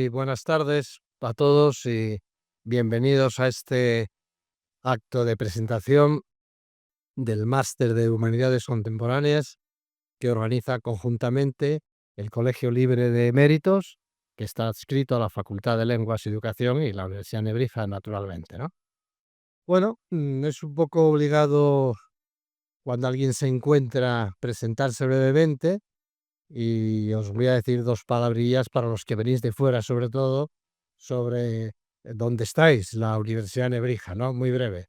Muy buenas tardes a todos y bienvenidos a este acto de presentación del Máster de Humanidades Contemporáneas que organiza conjuntamente el Colegio Libre de Eméritos, que está adscrito a la Facultad de Lenguas y Educación y la Universidad de Nebrija, naturalmente, ¿no? Bueno, es un poco obligado cuando alguien se encuentra presentarse brevemente y os voy a decir dos palabrillas para los que venís de fuera, sobre todo, sobre dónde estáis, la Universidad de Nebrija, ¿no? Muy breve.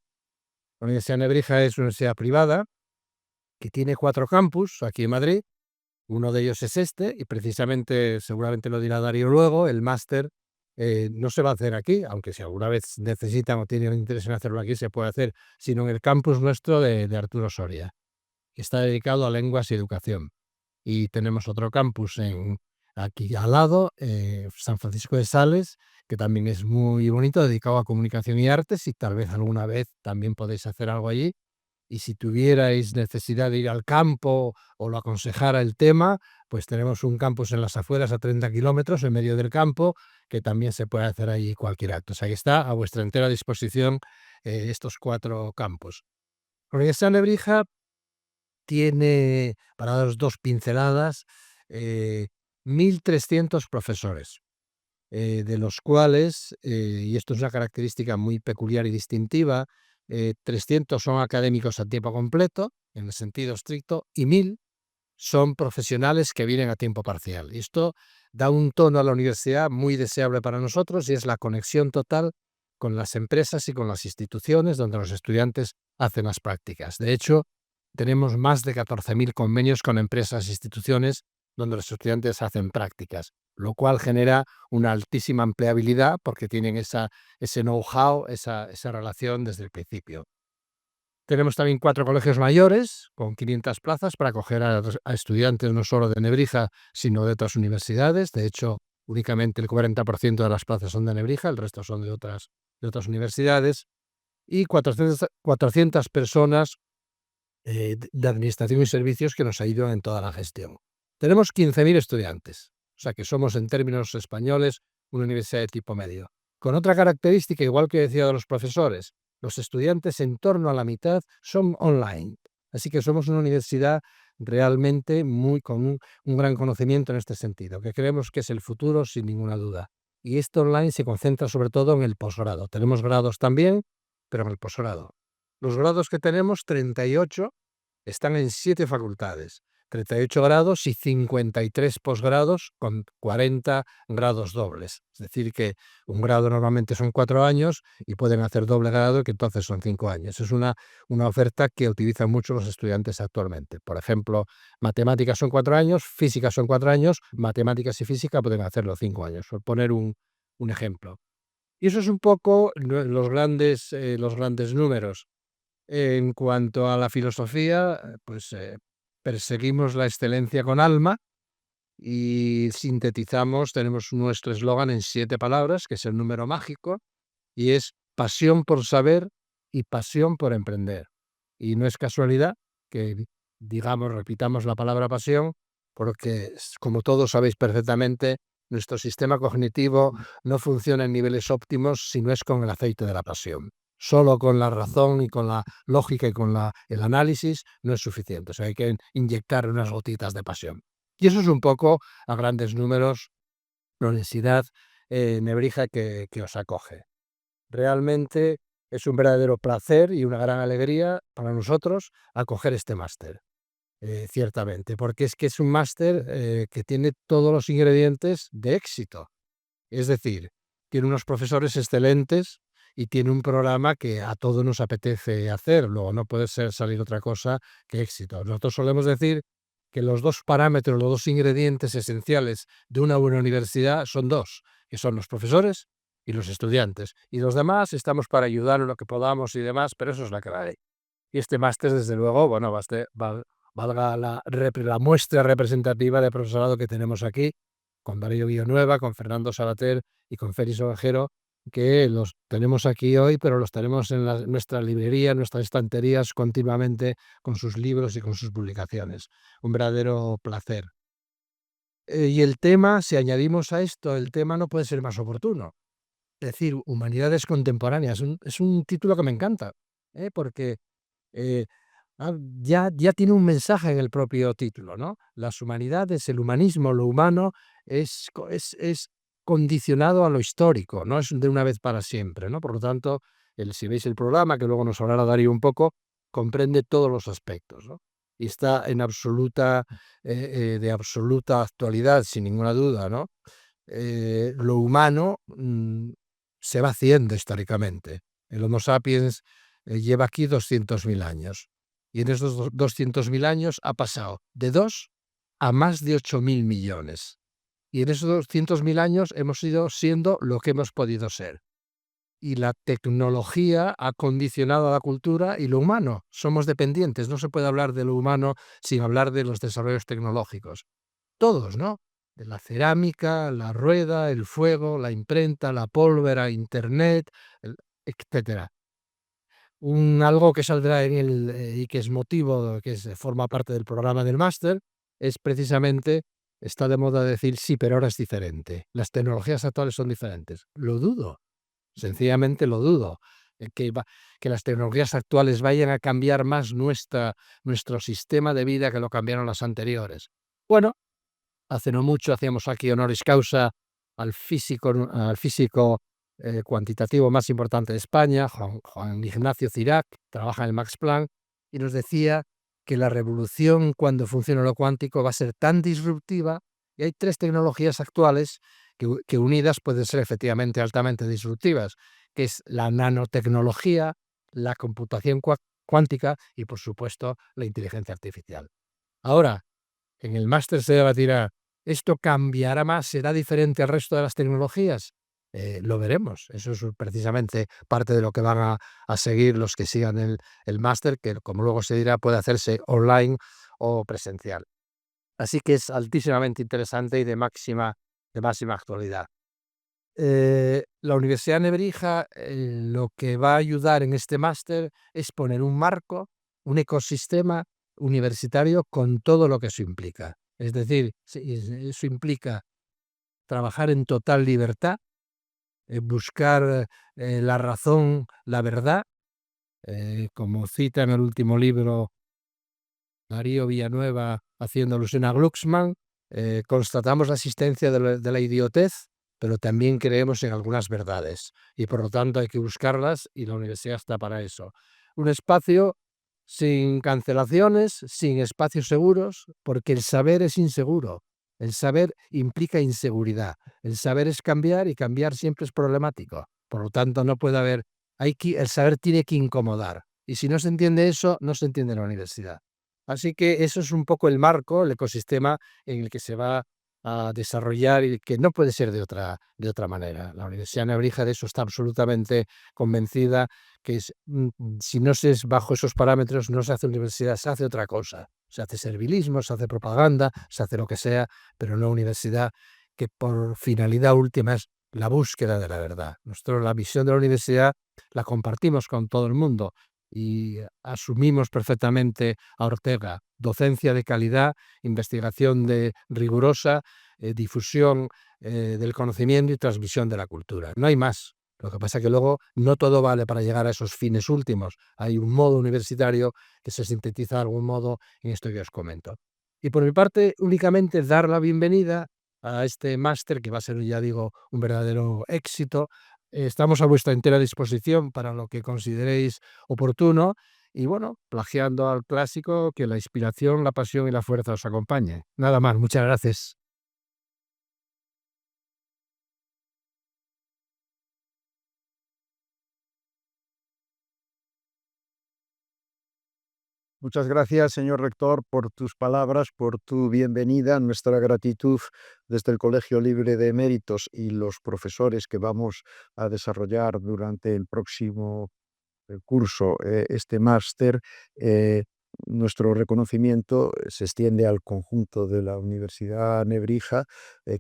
La Universidad de Nebrija es una universidad privada que tiene 4 campus aquí en Madrid. Uno de ellos es este y precisamente, seguramente lo dirá Darío luego, el máster no se va a hacer aquí, aunque si alguna vez necesitan o tienen interés en hacerlo aquí, se puede hacer, sino en el campus nuestro de Arturo Soria, que está dedicado a lenguas y educación. Y tenemos otro campus aquí al lado, San Francisco de Sales, que también es muy bonito, dedicado a comunicación y artes, y tal vez alguna vez también podéis hacer algo allí. Y si tuvierais necesidad de ir al campo o lo aconsejara el tema, pues tenemos un campus en las afueras a 30 kilómetros, en medio del campo, que también se puede hacer allí cualquier acto. O sea, que está a vuestra entera disposición estos 4 campus. La Universidad de Nebrija tiene, para daros 2 pinceladas, 1.300 profesores, de los cuales, y esto es una característica muy peculiar y distintiva, 300 son académicos a tiempo completo, en el sentido estricto, y 1.000 son profesionales que vienen a tiempo parcial. Y esto da un tono a la universidad muy deseable para nosotros y es la conexión total con las empresas y con las instituciones donde los estudiantes hacen las prácticas. De hecho, tenemos más de 14.000 convenios con empresas e instituciones donde los estudiantes hacen prácticas, lo cual genera una altísima empleabilidad porque tienen ese know-how, esa relación desde el principio. Tenemos también 4 colegios mayores con 500 plazas para acoger a estudiantes no solo de Nebrija, sino de otras universidades. De hecho, únicamente el 40% de las plazas son de Nebrija, el resto son de otras universidades. Y 400 personas de administración y servicios que nos ayudan en toda la gestión. Tenemos 15.000 estudiantes, o sea que somos en términos españoles una universidad de tipo medio. Con otra característica, igual que decía de los profesores, los estudiantes en torno a la mitad son online. Así que somos una universidad realmente con un gran conocimiento en este sentido, que creemos que es el futuro sin ninguna duda. Y este online se concentra sobre todo en el posgrado. Tenemos grados también, pero en el posgrado. Los grados que tenemos, 38, están en 7 facultades, 38 grados y 53 posgrados con 40 grados dobles. Es decir, que un grado normalmente son 4 años y pueden hacer doble grado, que entonces son 5 años. Es una oferta que utilizan mucho los estudiantes actualmente. Por ejemplo, matemáticas son 4 años, física son 4 años, matemáticas y física pueden hacerlo 5 años, por poner un ejemplo. Y eso es un poco los grandes números. En cuanto a la filosofía, pues perseguimos la excelencia con alma y sintetizamos, tenemos nuestro eslogan en 7 palabras, que es el número mágico, y es pasión por saber y pasión por emprender. Y no es casualidad que digamos, repitamos la palabra pasión, porque como todos sabéis perfectamente, nuestro sistema cognitivo no funciona en niveles óptimos si no es con el aceite de la pasión. Solo con la razón y con la lógica y con el análisis no es suficiente. O sea, hay que inyectar unas gotitas de pasión. Y eso es un poco, a grandes números, la universidad Nebrija que os acoge. Realmente es un verdadero placer y una gran alegría para nosotros acoger este máster, ciertamente, porque es que es un máster que tiene todos los ingredientes de éxito. Es decir, tiene unos profesores excelentes y tiene un programa que a todos nos apetece hacer. Luego no puede salir otra cosa que éxito. Nosotros solemos decir que los 2 parámetros, los 2 ingredientes esenciales de una buena universidad son 2, que son los profesores y los estudiantes. Y los demás estamos para ayudar en lo que podamos y demás, pero eso es la clave. Y este máster, desde luego, bueno, valga la muestra representativa de profesorado que tenemos aquí, con Darío Villanueva, con Fernando Sabater y con Félix Ovejero, que los tenemos aquí hoy, pero los tenemos en nuestra librería, en nuestras estanterías continuamente con sus libros y con sus publicaciones. Un verdadero placer. Y el tema, si añadimos a esto, el tema no puede ser más oportuno. Es decir, humanidades contemporáneas. Es un título que me encanta, porque eh, ya tiene un mensaje en el propio título, ¿no? Las humanidades, el humanismo, lo humano es condicionado a lo histórico, no es de una vez para siempre, ¿no? Por lo tanto, si veis el programa, que luego nos hablará Darío un poco, comprende todos los aspectos, ¿no? Y está en de absoluta actualidad, sin ninguna duda, ¿no? Lo humano se va haciendo históricamente. El Homo sapiens lleva aquí 200.000 años. Y en esos 200.000 años ha pasado de 2 a más de 8.000 millones. Y en esos 200.000 años hemos ido siendo lo que hemos podido ser. Y la tecnología ha condicionado a la cultura y lo humano. Somos dependientes. No se puede hablar de lo humano sin hablar de los desarrollos tecnológicos. Todos, ¿no? De la cerámica, la rueda, el fuego, la imprenta, la pólvora, Internet, etcétera. Algo que saldrá y que es motivo, forma parte del programa del máster, es precisamente, está de moda decir, sí, pero ahora es diferente. Las tecnologías actuales son diferentes. Lo dudo, sencillamente lo dudo. Que las tecnologías actuales vayan a cambiar más nuestro sistema de vida que lo cambiaron las anteriores. Bueno, hace no mucho hacíamos aquí honoris causa al físico cuantitativo más importante de España, Juan Ignacio Cirac, trabaja en el Max Planck, y nos decía que la revolución cuando funciona lo cuántico va a ser tan disruptiva, y hay 3 tecnologías actuales que unidas pueden ser efectivamente altamente disruptivas, que es la nanotecnología, la computación cuántica y, por supuesto, la inteligencia artificial. Ahora, en el máster se debatirá, ¿esto cambiará más? ¿Será diferente al resto de las tecnologías? Lo veremos. Eso es precisamente parte de lo que van a seguir los que sigan el máster, que como luego se dirá puede hacerse online o presencial. Así que es altísimamente interesante y de máxima actualidad. La Universidad de Nebrija lo que va a ayudar en este máster es poner un marco, un ecosistema universitario con todo lo que eso implica. Es decir, eso implica trabajar en total libertad, buscar la razón, la verdad, como cita en el último libro Darío Villanueva, haciendo alusión a Glucksmann, constatamos la existencia de la idiotez, pero también creemos en algunas verdades y por lo tanto hay que buscarlas y la universidad está para eso. Un espacio sin cancelaciones, sin espacios seguros, porque el saber es inseguro. El saber implica inseguridad. El saber es cambiar y cambiar siempre es problemático. Por lo tanto, no puede haber, el saber tiene que incomodar. Y si no se entiende eso, no se entiende la universidad. Así que eso es un poco el marco, el ecosistema en el que se va a desarrollar y que no puede ser de otra manera. La Universidad de Nebrija de eso está absolutamente convencida, que si no se es bajo esos parámetros, no se hace universidad, se hace otra cosa. Se hace servilismo, se hace propaganda, se hace lo que sea, pero no universidad que por finalidad última es la búsqueda de la verdad. Nosotros la visión de la universidad la compartimos con todo el mundo y asumimos perfectamente a Ortega: docencia de calidad, investigación rigurosa, difusión del conocimiento y transmisión de la cultura. No hay más. Lo que pasa es que luego no todo vale para llegar a esos fines últimos. Hay un modo universitario que se sintetiza de algún modo en esto que os comento. Y por mi parte, únicamente dar la bienvenida a este máster, que va a ser, ya digo, un verdadero éxito. Estamos a vuestra entera disposición para lo que consideréis oportuno y bueno, plagiando al clásico, que la inspiración, la pasión y la fuerza os acompañe. Nada más, muchas gracias. Muchas gracias, señor rector, por tus palabras, por tu bienvenida. Nuestra gratitud desde el Colegio Libre de Eméritos y los profesores que vamos a desarrollar durante el próximo curso, este máster. Nuestro reconocimiento se extiende al conjunto de la Universidad Nebrija.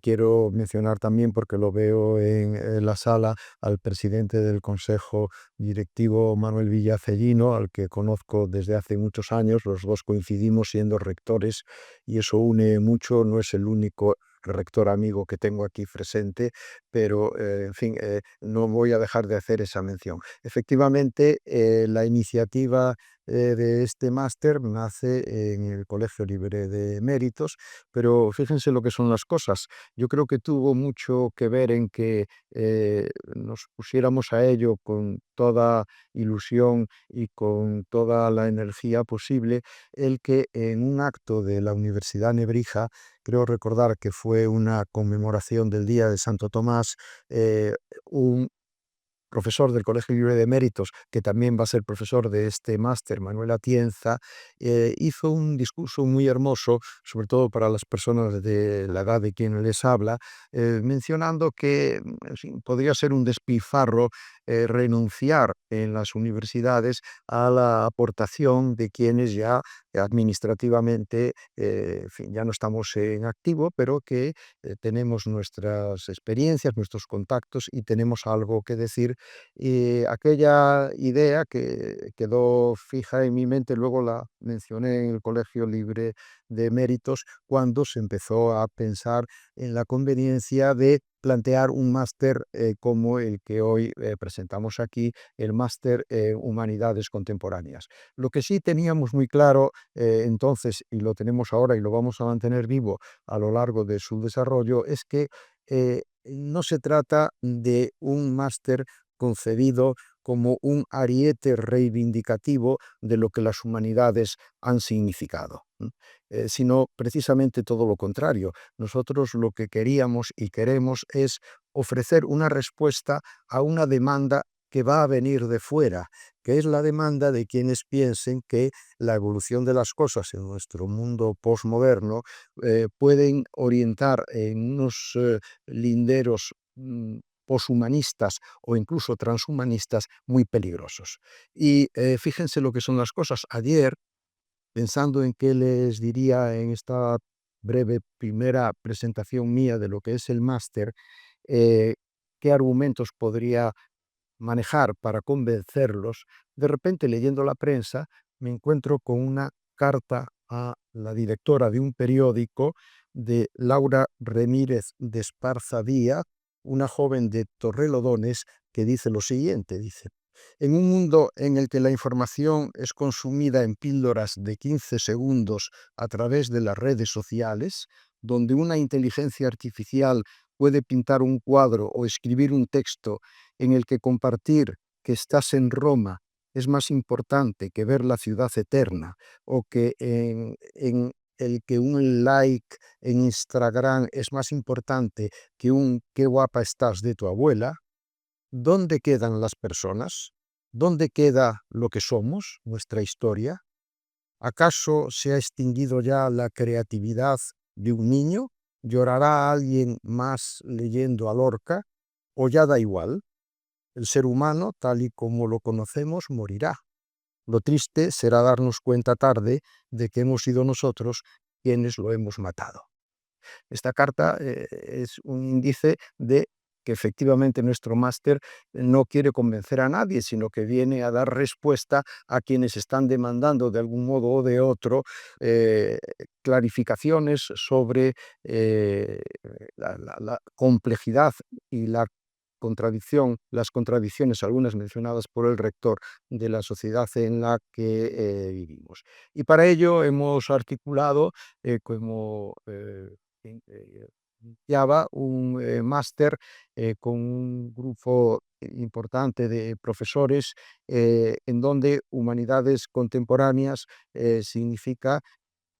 Quiero mencionar también, porque lo veo en la sala, al presidente del Consejo Directivo, Manuel Villacellino, al que conozco desde hace muchos años. Los dos coincidimos siendo rectores y eso une mucho. No es el único rector amigo que tengo aquí presente, pero en fin, no voy a dejar de hacer esa mención. Efectivamente, la iniciativa de este máster nace en el Colegio Libre de Méritos, pero fíjense lo que son las cosas. Yo creo que tuvo mucho que ver en que nos pusiéramos a ello con toda ilusión y con toda la energía posible, el que en un acto de la Universidad Nebrija, creo recordar que fue una conmemoración del Día de Santo Tomás, un profesor del Colegio Libre de Méritos, que también va a ser profesor de este máster, Manuel Atienza, hizo un discurso muy hermoso, sobre todo para las personas de la edad de quien les habla, mencionando que en fin, podría ser un despilfarro renunciar en las universidades a la aportación de quienes ya administrativamente, en fin, ya no estamos en activo, pero que tenemos nuestras experiencias, nuestros contactos y tenemos algo que decir. Y aquella idea que quedó fija en mi mente, luego la mencioné en el Colegio Libre de Méritos, cuando se empezó a pensar en la conveniencia de plantear un máster como el que hoy presentamos aquí, el máster Humanidades Contemporáneas. Lo que sí teníamos muy claro entonces, y lo tenemos ahora y lo vamos a mantener vivo a lo largo de su desarrollo, es que no se trata de un máster concebido como un ariete reivindicativo de lo que las humanidades han significado, sino precisamente todo lo contrario. Nosotros lo que queríamos y queremos es ofrecer una respuesta a una demanda que va a venir de fuera, que es la demanda de quienes piensen que la evolución de las cosas en nuestro mundo posmoderno pueden orientar en unos linderos poshumanistas o incluso transhumanistas muy peligrosos. Y fíjense lo que son las cosas. Ayer, pensando en qué les diría en esta breve primera presentación mía de lo que es el máster, eh, qué argumentos podría manejar para convencerlos, de repente leyendo la prensa me encuentro con una carta a la directora de un periódico, de Laura Remírez de Esparza Díaz, una joven de Torrelodones, que dice lo siguiente, dice: en un mundo en el que la información es consumida en píldoras de 15 segundos a través de las redes sociales, donde una inteligencia artificial puede pintar un cuadro o escribir un texto en el que compartir que estás en Roma es más importante que ver la ciudad eterna, o que en el que un like en Instagram es más importante que un qué guapa estás de tu abuela, ¿dónde quedan las personas? ¿Dónde queda lo que somos, nuestra historia? ¿Acaso se ha extinguido ya la creatividad de un niño? ¿Llorará alguien más leyendo a Lorca? ¿O ya da igual? El ser humano, tal y como lo conocemos, morirá. Lo triste será darnos cuenta tarde de que hemos sido nosotros quienes lo hemos matado. Esta carta es un índice de que efectivamente nuestro máster no quiere convencer a nadie, sino que viene a dar respuesta a quienes están demandando de algún modo o de otro clarificaciones sobre la complejidad y la contradicción, las contradicciones, algunas mencionadas por el rector, de la sociedad en la que vivimos. Y para ello hemos articulado, como iniciaba, un máster con un grupo importante de profesores, en donde humanidades contemporáneas significa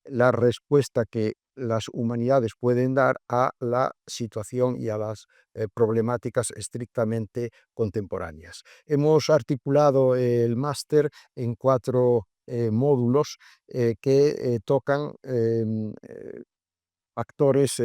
la respuesta que las humanidades pueden dar a la situación y a las problemáticas estrictamente contemporáneas. Hemos articulado el máster en 4 módulos que tocan actores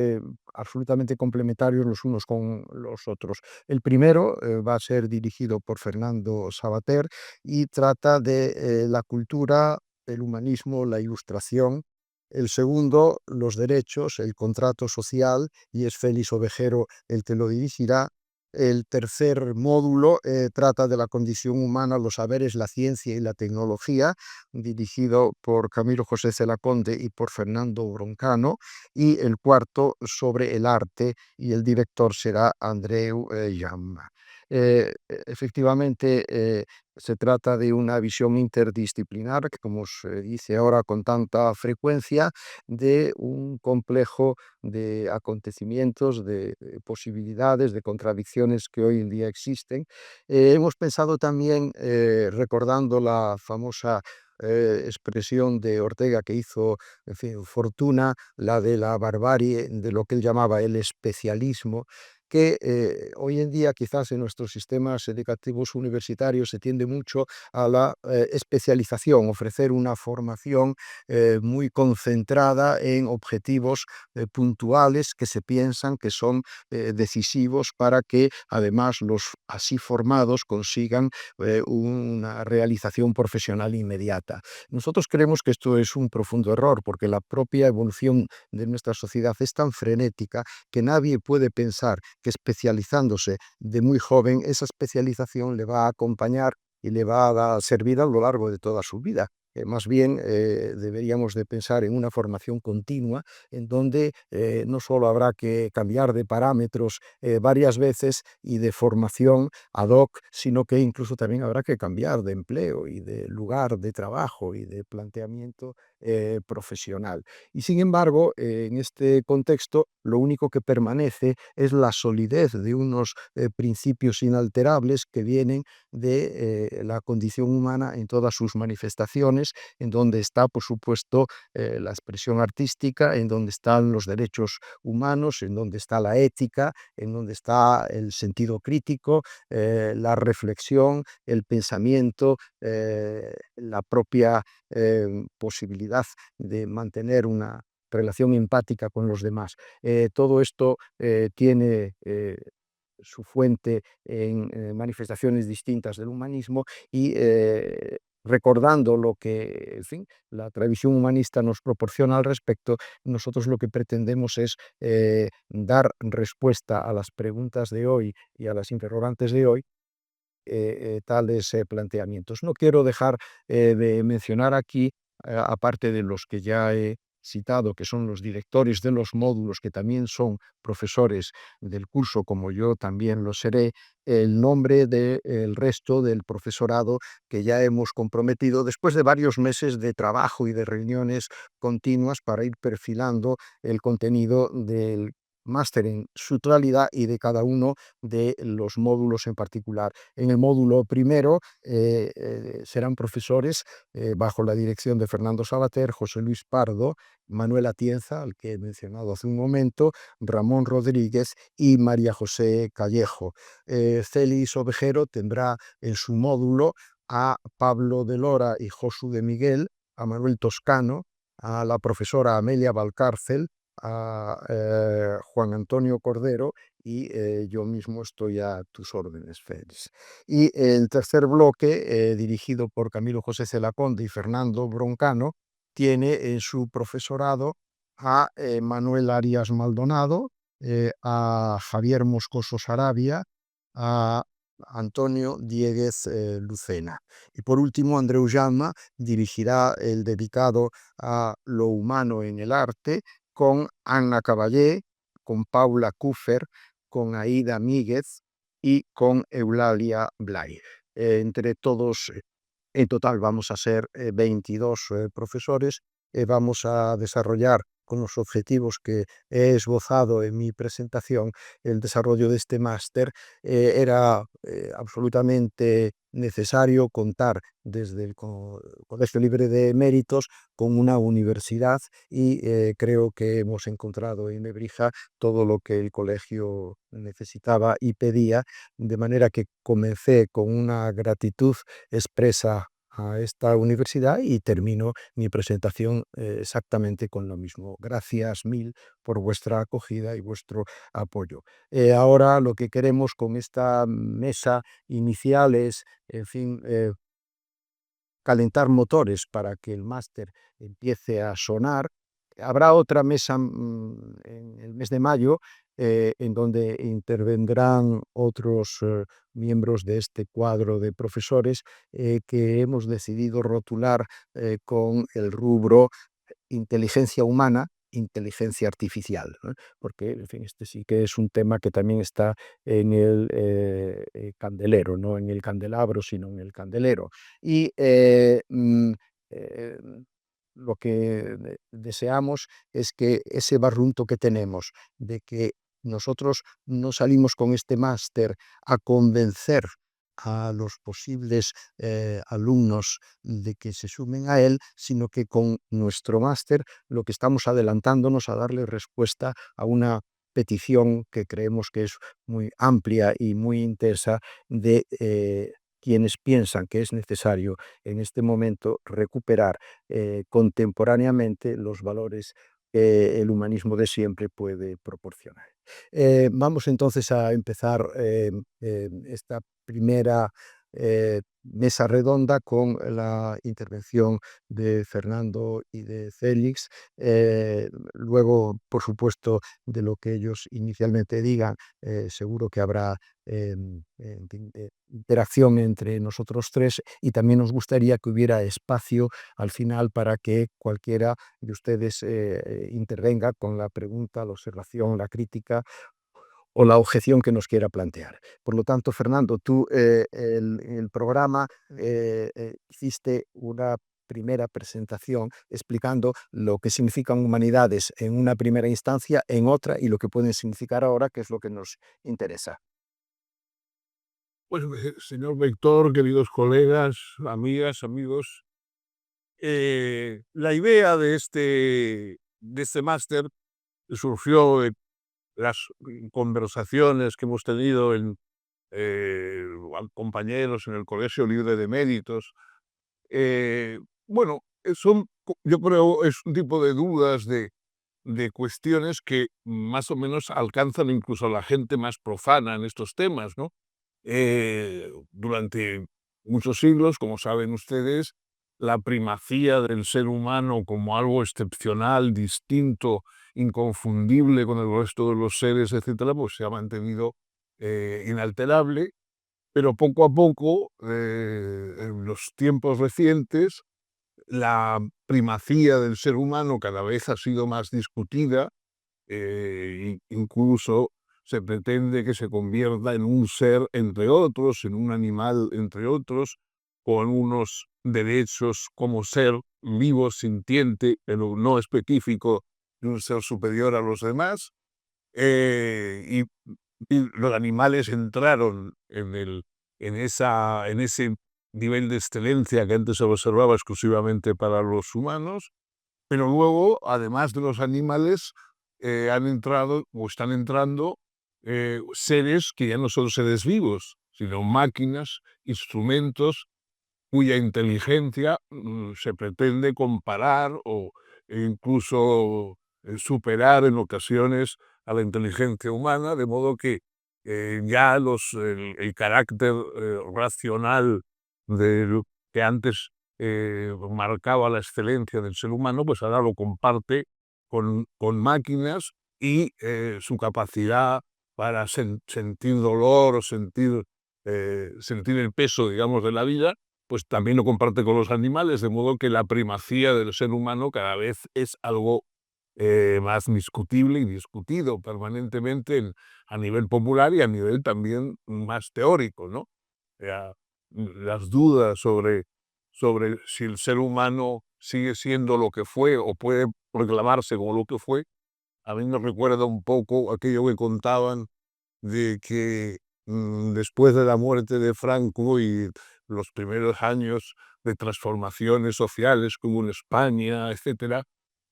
absolutamente complementarios los unos con los otros. El primero va a ser dirigido por Fernando Sabater y trata de la cultura, el humanismo, la ilustración. El segundo, los derechos, el contrato social, y es Félix Ovejero el que lo dirigirá. El tercer módulo trata de la condición humana, los saberes, la ciencia y la tecnología, dirigido por Camilo José Celaconde y por Fernando Broncano. Y el cuarto sobre el arte, y el director será Andreu Llama. Efectivamente, se trata de una visión interdisciplinar, que como se dice ahora con tanta frecuencia, de un complejo de acontecimientos, de posibilidades, de contradicciones que hoy en día existen. Hemos pensado también, recordando la famosa expresión de Ortega que hizo, en fin, fortuna, la de la barbarie, de lo que él llamaba el especialismo, que hoy en día quizás en nuestros sistemas educativos universitarios se tiende mucho a la especialización, ofrecer una formación muy concentrada en objetivos puntuales que se piensan que son decisivos para que además los así formados consigan una realización profesional inmediata. Nosotros creemos que esto es un profundo error porque la propia evolución de nuestra sociedad es tan frenética que nadie puede pensar que especializándose de muy joven, esa especialización le va a acompañar y le va a servir a lo largo de toda su vida. Más bien deberíamos de pensar en una formación continua en donde no solo habrá que cambiar de parámetros varias veces y de formación ad hoc, sino que incluso también habrá que cambiar de empleo y de lugar de trabajo y de planteamiento profesional. Y sin embargo, en este contexto, lo único que permanece es la solidez de unos principios inalterables que vienen de la condición humana en todas sus manifestaciones, en donde está, por supuesto, la expresión artística, en donde están los derechos humanos, en donde está la ética, en donde está el sentido crítico, la reflexión, el pensamiento, la propia posibilidad de mantener una relación empática con los demás. Todo esto tiene su fuente en manifestaciones distintas del humanismo y recordando lo que, en fin, la tradición humanista nos proporciona al respecto, nosotros lo que pretendemos es dar respuesta a las preguntas de hoy y a las interrogantes de hoy, tales planteamientos. No quiero dejar de mencionar aquí, aparte de los que ya he citado, que son los directores de los módulos, que también son profesores del curso, como yo también lo seré, el nombre del resto del profesorado que ya hemos comprometido después de varios meses de trabajo y de reuniones continuas para ir perfilando el contenido del máster en su totalidad y de cada uno de los módulos en particular. En el módulo primero serán profesores bajo la dirección de Fernando Sabater, José Luis Pardo, Manuel Atienza, al que he mencionado hace un momento, Ramón Rodríguez y María José Callejo. Celis Ovejero tendrá en su módulo a Pablo de Lora y Josu de Miguel, a Manuel Toscano, a la profesora Amelia Valcárcel, a Juan Antonio Cordero y yo mismo estoy a tus órdenes, Félix. Y el tercer bloque, dirigido por Camilo José Celaconde y Fernando Broncano, tiene en su profesorado a Manuel Arias Maldonado, a Javier Moscoso Sarabia, a Antonio Dieguez Lucena. Y por último, Andreu Llama dirigirá el dedicado a lo humano en el arte con Anna Caballé, con Paula Kuffer, con Aida Míguez y con Eulalia Blay. Entre todos, en total vamos a ser 22 profesores. Vamos a desarrollar con los objetivos que he esbozado en mi presentación el desarrollo de este máster. Era absolutamente necesario contar desde el Colegio Libre de Méritos con una universidad y creo que hemos encontrado en Lebrija todo lo que el colegio necesitaba y pedía, de manera que comencé con una gratitud expresa a esta universidad y termino mi presentación exactamente con lo mismo. Gracias mil por vuestra acogida y vuestro apoyo. Ahora lo que queremos con esta mesa inicial es, en fin, calentar motores para que el máster empiece a sonar. Habrá otra mesa en el mes de mayo en donde intervendrán otros miembros de este cuadro de profesores que hemos decidido rotular con el rubro inteligencia humana, inteligencia artificial, ¿no? Porque, en fin, este sí que es un tema que también está en el candelero, no en el candelabro, sino en el candelero. Y eh, lo que deseamos es que ese barrunto que tenemos de que nosotros no salimos con este máster a convencer a los posibles alumnos de que se sumen a él, sino que con nuestro máster lo que estamos adelantándonos a darle respuesta a una petición que creemos que es muy amplia y muy intensa de quienes piensan que es necesario en este momento recuperar contemporáneamente los valores que el humanismo de siempre puede proporcionar. Vamos entonces a empezar esta primera mesa redonda con la intervención de Fernando y de Félix. Luego, por supuesto, de lo que ellos inicialmente digan, seguro que habrá en fin, interacción entre nosotros tres y también nos gustaría que hubiera espacio al final para que cualquiera de ustedes intervenga con la pregunta, la observación, la crítica o la objeción que nos quiera plantear. Por lo tanto, Fernando, tú el programa hiciste una primera presentación explicando lo que significan humanidades en una primera instancia, en otra, y lo que pueden significar ahora, que es lo que nos interesa. Pues, señor rector, queridos colegas, amigas, amigos, la idea de este máster surgió de las conversaciones que hemos tenido compañeros en el Colegio Libre de Méritos. Eh, bueno, yo creo, es un tipo de dudas, de cuestiones que más o menos alcanzan incluso a la gente más profana en estos temas, ¿no? Durante muchos siglos, como saben ustedes, la primacía del ser humano como algo excepcional, distinto, inconfundible con el resto de los seres, etcétera, pues se ha mantenido inalterable, pero poco a poco, en los tiempos recientes, la primacía del ser humano cada vez ha sido más discutida, incluso se pretende que se convierta en un ser entre otros, en un animal entre otros, con unos derechos como ser vivo, sintiente, pero no específico de un ser superior a los demás. Y los animales entraron en ese nivel de excelencia que antes se observaba exclusivamente para los humanos, pero luego, además de los animales, han entrado o están entrando seres que ya no son seres vivos, sino máquinas, instrumentos cuya inteligencia se pretende comparar o incluso superar en ocasiones a la inteligencia humana, de modo que ya el carácter racional de lo que antes marcaba la excelencia del ser humano, pues ahora lo comparte con máquinas y su capacidad para sentir dolor o sentir el peso, digamos, de la vida, pues también lo comparte con los animales, de modo que la primacía del ser humano cada vez es algo más discutible y discutido permanentemente a nivel popular y a nivel también más teórico, ¿no? Ya, las dudas sobre si el ser humano sigue siendo lo que fue o puede proclamarse como lo que fue, a mí me recuerda un poco aquello que contaban de que después de la muerte de Franco y los primeros años de transformaciones sociales que hubo en España, etcétera,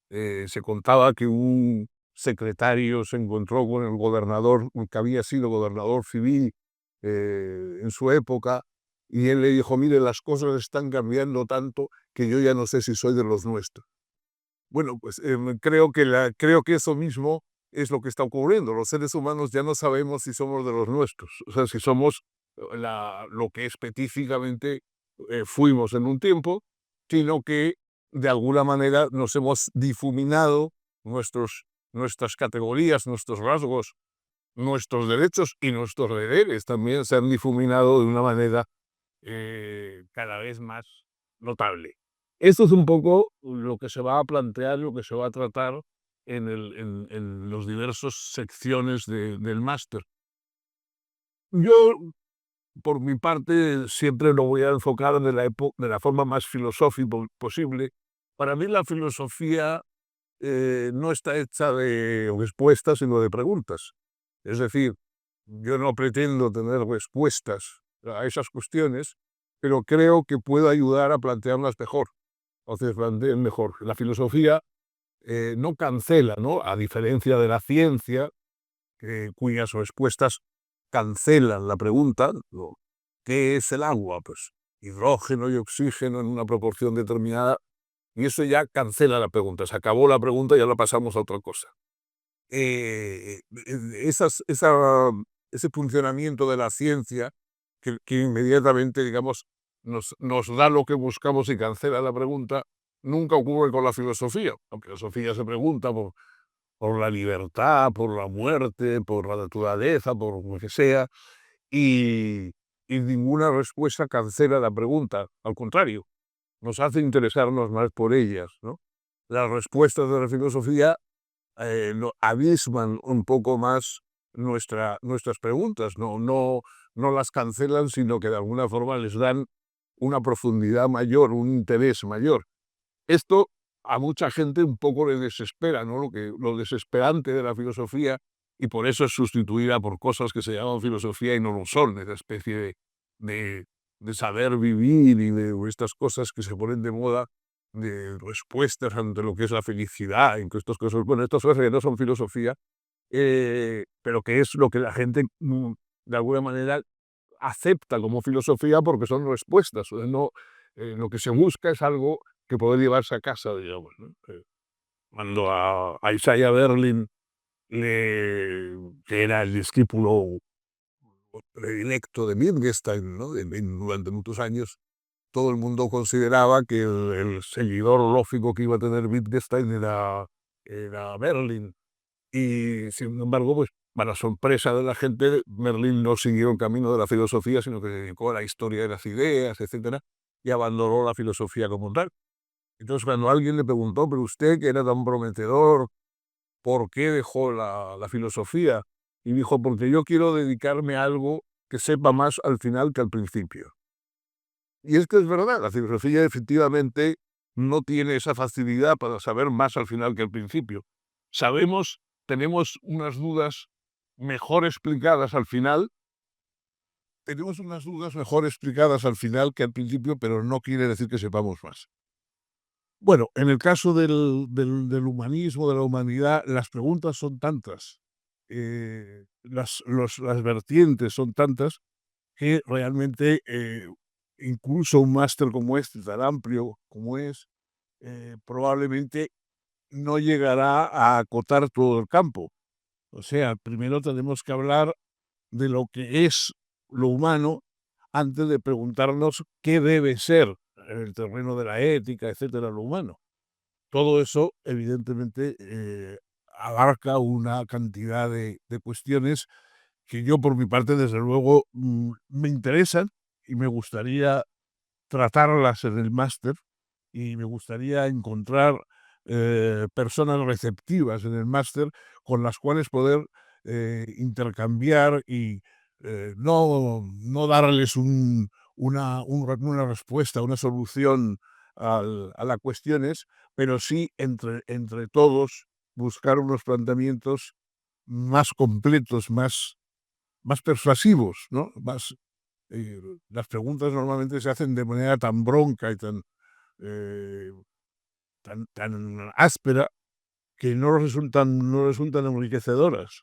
se contaba que un secretario se encontró con el gobernador, que había sido gobernador civil en su época, y él le dijo: mire, las cosas están cambiando tanto que yo ya no sé si soy de los nuestros. Bueno, pues creo que eso mismo es lo que está ocurriendo. Los seres humanos ya no sabemos si somos de los nuestros, o sea, si somos lo que específicamente fuimos en un tiempo, sino que de alguna manera nos hemos difuminado nuestras categorías, nuestros rasgos nuestros derechos y nuestros deberes también se han difuminado de una manera cada vez más notable. Esto es un poco lo que se va a plantear, lo que se va a tratar en los diversos secciones del máster. Yo, por mi parte, siempre lo voy a enfocar de la forma más filosófica posible. Para mí la filosofía no está hecha de respuestas, sino de preguntas. Es decir, yo no pretendo tener respuestas a esas cuestiones, pero creo que puedo ayudar a plantearlas mejor, o sea, planteen mejor. La filosofía no cancela, ¿no? A diferencia de la ciencia, cuyas respuestas cancelan la pregunta, ¿no? ¿Qué es el agua? Pues hidrógeno y oxígeno en una proporción determinada, y eso ya cancela la pregunta, se acabó la pregunta y ya la pasamos a otra cosa. Ese funcionamiento de la ciencia que inmediatamente, digamos, nos da lo que buscamos y cancela la pregunta, nunca ocurre con la filosofía. La filosofía se pregunta por la libertad, por la muerte, por la naturaleza, por lo que sea, y, y ninguna respuesta cancela la pregunta. Al contrario, nos hace interesarnos más por ellas, ¿no? Las respuestas de la filosofía abisman un poco más nuestras preguntas, no las cancelan, sino que de alguna forma les dan una profundidad mayor, un interés mayor. Esto a mucha gente un poco le desespera, ¿no? Lo desesperante de la filosofía, y por eso es sustituida por cosas que se llaman filosofía y no lo son, esa especie de, de saber vivir y de estas cosas que se ponen de moda, de respuestas ante lo que es la felicidad, y estas cosas. Bueno, estas cosas que no son filosofía, pero que es lo que la gente de alguna manera acepta como filosofía porque son respuestas. No, lo que se busca es algo que poder llevarse a casa, digamos, ¿no? Cuando a Isaiah Berlin, que era el discípulo predilecto de Wittgenstein, ¿no? Durante muchos años, todo el mundo consideraba que el seguidor lógico que iba a tener Wittgenstein era Berlin. Y sin embargo, pues, para sorpresa de la gente, Berlín no siguió el camino de la filosofía, sino que se dedicó a la historia de las ideas, etcétera, y abandonó la filosofía como tal. Entonces, cuando alguien le preguntó, pero usted que era tan prometedor, ¿por qué dejó la filosofía? Y dijo, porque yo quiero dedicarme a algo que sepa más al final que al principio. Y es que es verdad, la filosofía efectivamente no tiene esa facilidad para saber más al final que al principio. Tenemos unas dudas mejor explicadas al final, que al principio, pero no quiere decir que sepamos más. Bueno, en el caso del humanismo, de la humanidad, las preguntas son tantas, las vertientes son tantas, que realmente incluso un máster como este, tan amplio como es, probablemente no llegará a acotar todo el campo. O sea, primero tenemos que hablar de lo que es lo humano antes de preguntarnos qué debe ser en el terreno de la ética, etcétera, lo humano. Todo eso, evidentemente, abarca una cantidad de cuestiones que yo, por mi parte, desde luego, me interesan y me gustaría tratarlas en el máster, y me gustaría encontrar personas receptivas en el máster con las cuales poder intercambiar y no darles una respuesta, una solución a las cuestiones, pero sí entre todos buscar unos planteamientos más completos, más persuasivos, ¿no? Las preguntas normalmente se hacen de manera tan bronca y eh, tan áspera, que no resultan enriquecedoras.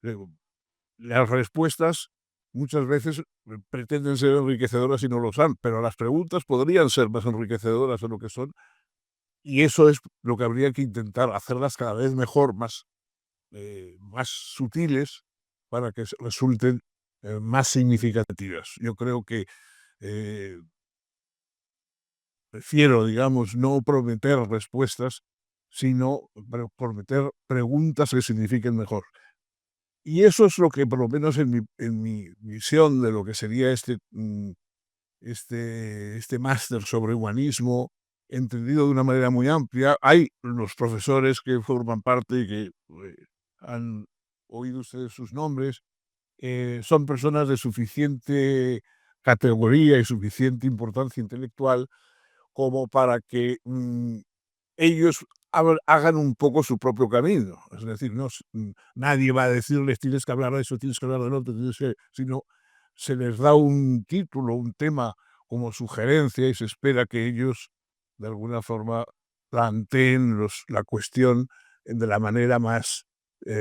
Eh, Las respuestas muchas veces pretenden ser enriquecedoras y no lo son, pero las preguntas podrían ser más enriquecedoras de lo que son, y eso es lo que habría que intentar, hacerlas cada vez mejor, más sutiles, para que resulten más significativas. Yo creo que eh, prefiero, digamos, no prometer respuestas, sino prometer preguntas que signifiquen mejor. Y eso es lo que, por lo menos en mi visión de lo que sería este máster sobre humanismo, entendido de una manera muy amplia. Hay los profesores que forman parte y que han oído ustedes sus nombres, son personas de suficiente categoría y suficiente importancia intelectual como para que ellos hagan un poco su propio camino. Es decir, nadie va a decirles tienes que hablar de eso, tienes que hablar del otro, sino se les da un título, un tema como sugerencia y se espera que ellos de alguna forma planteen la cuestión de la manera más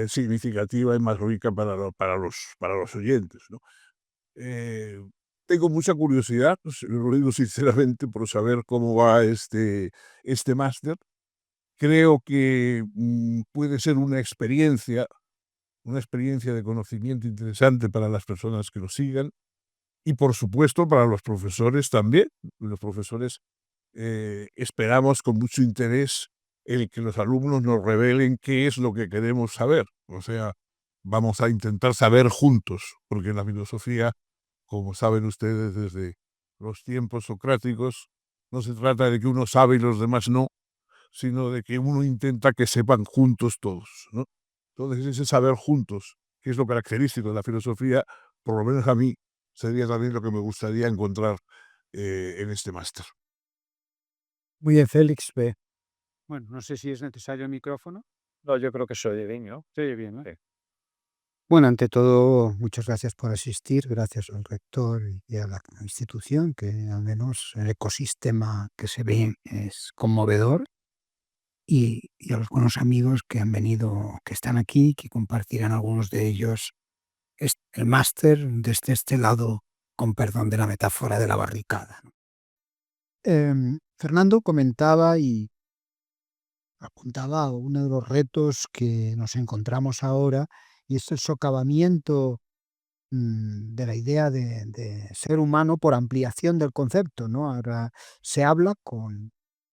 significativa y más rica para los oyentes, ¿no? Tengo mucha curiosidad, lo digo sinceramente, por saber cómo va este máster. Creo que puede ser una experiencia de conocimiento interesante para las personas que lo sigan y, por supuesto, para los profesores también. Los profesores esperamos con mucho interés el que los alumnos nos revelen qué es lo que queremos saber. O sea, vamos a intentar saber juntos, porque en la filosofía, como saben ustedes desde los tiempos socráticos, no se trata de que uno sabe y los demás no, sino de que uno intenta que sepan juntos todos, ¿no? Entonces, ese saber juntos, que es lo característico de la filosofía, por lo menos a mí, sería también lo que me gustaría encontrar en este máster. Muy bien, Félix. Bueno, no sé si es necesario el micrófono. No, yo creo que se oye bien, ¿no? Se oye bien, ¿no? Sí. Bueno, ante todo, muchas gracias por asistir, gracias al rector y a la institución, que al menos el ecosistema que se ve es conmovedor, y a los buenos amigos que han venido, que están aquí, que compartirán algunos de ellos el máster desde este lado, con perdón de la metáfora de la barricada, ¿no? Fernando comentaba y apuntaba a uno de los retos que nos encontramos ahora, y es el socavamiento de la idea de ser humano por ampliación del concepto, ¿no? Ahora se habla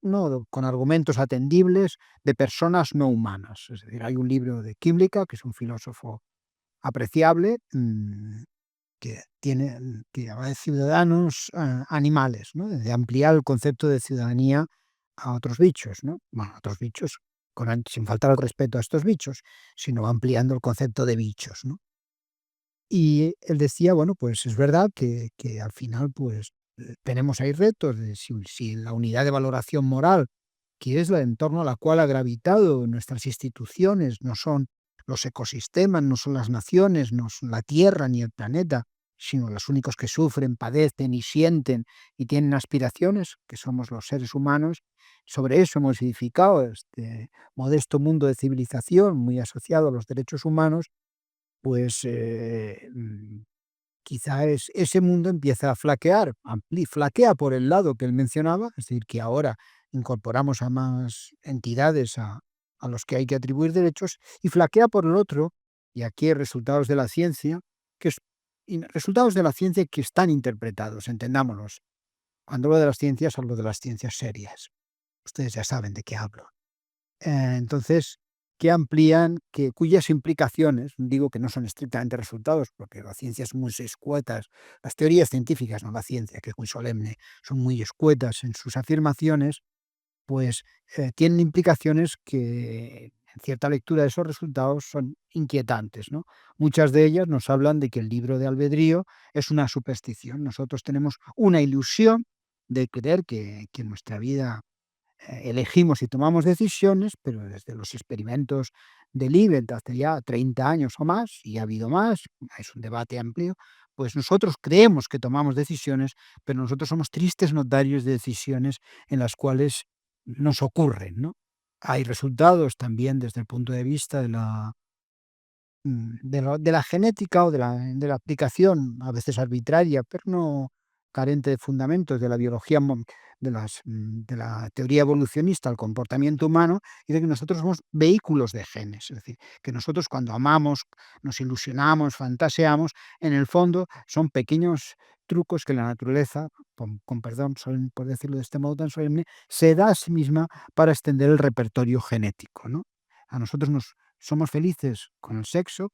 no con argumentos atendibles de personas no humanas. Es decir, hay un libro de Kymlicka, que es un filósofo apreciable, que habla de ciudadanos animales, ¿no? De ampliar el concepto de ciudadanía a otros bichos, ¿no? Bueno, a otros bichos, sin faltar el respeto a estos bichos, sino ampliando el concepto de bichos, ¿no? Y él decía, bueno, pues es verdad que al final pues tenemos ahí retos de si la unidad de valoración moral, que es la en torno a la cual ha gravitado nuestras instituciones, no son los ecosistemas, no son las naciones, no son la Tierra ni el planeta, sino los únicos que sufren, padecen y sienten y tienen aspiraciones, que somos los seres humanos. Sobre eso hemos edificado este modesto mundo de civilización muy asociado a los derechos humanos, pues quizá ese mundo empieza a flaquear, flaquea por el lado que él mencionaba, es decir, que ahora incorporamos a más entidades a los que hay que atribuir derechos, y flaquea por el otro, y aquí hay resultados de la ciencia, resultados de la ciencia que están interpretados, entendámonos. Cuando hablo de las ciencias, hablo de las ciencias serias. Ustedes ya saben de qué hablo. Entonces, que amplían, cuyas implicaciones, digo que no son estrictamente resultados, porque la ciencia es muy escuetas, las teorías científicas, no la ciencia, que es muy solemne, son muy escuetas en sus afirmaciones, pues tienen implicaciones que en cierta lectura de esos resultados son inquietantes, ¿no? Muchas de ellas nos hablan de que el libre albedrío es una superstición. Nosotros tenemos una ilusión de creer que en nuestra vida elegimos y tomamos decisiones, pero desde los experimentos de Libet hace ya 30 años o más, y ha habido más, es un debate amplio, pues nosotros creemos que tomamos decisiones, pero nosotros somos tristes notarios de decisiones en las cuales nos ocurren, ¿no? Hay resultados también desde el punto de vista de la genética o de la aplicación, a veces arbitraria, pero no carente de fundamentos, de la biología, de la teoría evolucionista al comportamiento humano, y de que nosotros somos vehículos de genes. Es decir, que nosotros cuando amamos, nos ilusionamos, fantaseamos, en el fondo son pequeños trucos que la naturaleza, con perdón por decirlo de este modo tan solemne, se da a sí misma para extender el repertorio genético, ¿no? A nosotros somos felices con el sexo,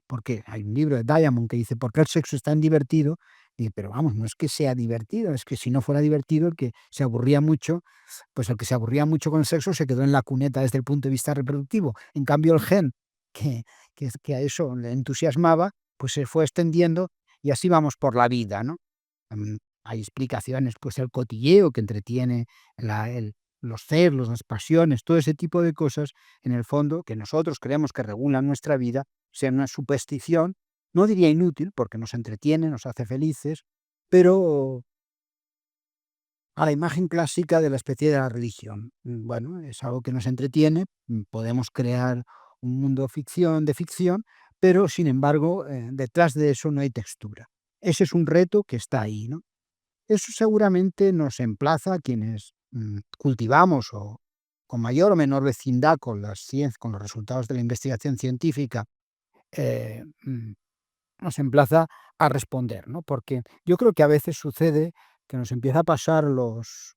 porque hay un libro de Diamond que dice, ¿por qué el sexo es tan divertido? Y, pero vamos, no es que sea divertido, es que si no fuera divertido, el que se aburría mucho, pues el que se aburría mucho con el sexo se quedó en la cuneta desde el punto de vista reproductivo. En cambio, el gen que, que a eso le entusiasmaba, pues se fue extendiendo y así vamos por la vida, ¿no? Hay explicaciones, pues el cotilleo que entretiene, los celos, las pasiones, todo ese tipo de cosas, en el fondo, que nosotros creemos que regulan nuestra vida, sea una superstición, no diría inútil, porque nos entretiene, nos hace felices, pero a la imagen clásica de la especie de la religión. Bueno, es algo que nos entretiene, podemos crear un mundo de ficción, pero sin embargo, detrás de eso no hay textura. Ese es un reto que está ahí, ¿no? Eso seguramente nos emplaza a quienes cultivamos o con mayor o menor vecindad con con los resultados de la investigación científica, eh, mm, nos emplaza a responder, ¿no? Porque yo creo que a veces sucede que nos empieza a pasar los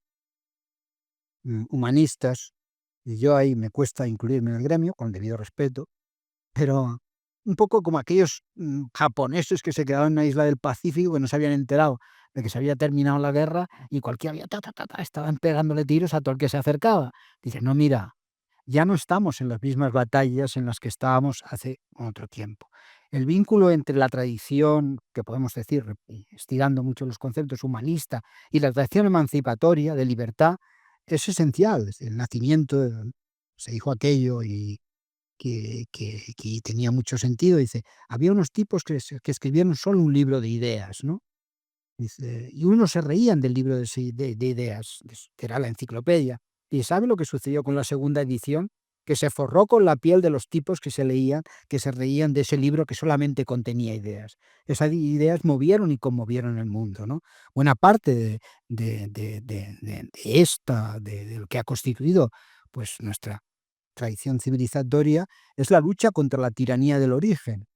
humanistas, y yo ahí me cuesta incluirme en el gremio, con el debido respeto, pero un poco como aquellos japoneses que se quedaron en una isla del Pacífico que no se habían enterado de que se había terminado la guerra y cualquiera había estaban pegándole tiros a todo el que se acercaba. Dice, no, mira, ya no estamos en las mismas batallas en las que estábamos hace otro tiempo. El vínculo entre la tradición, que podemos decir, estirando mucho los conceptos humanista, y la tradición emancipatoria de libertad es esencial. Desde el nacimiento se dijo aquello y que tenía mucho sentido. Dice, había unos tipos que escribieron solo un libro de ideas, ¿no? Dice, y unos se reían del libro de ideas, que era la enciclopedia. ¿Y sabe lo que sucedió con la segunda edición? Que se forró con la piel de los tipos que se reían de ese libro que solamente contenía ideas. Esas ideas movieron y conmovieron el mundo, ¿no? Buena parte de lo que ha constituido pues nuestra tradición civilizatoria es la lucha contra la tiranía del origen.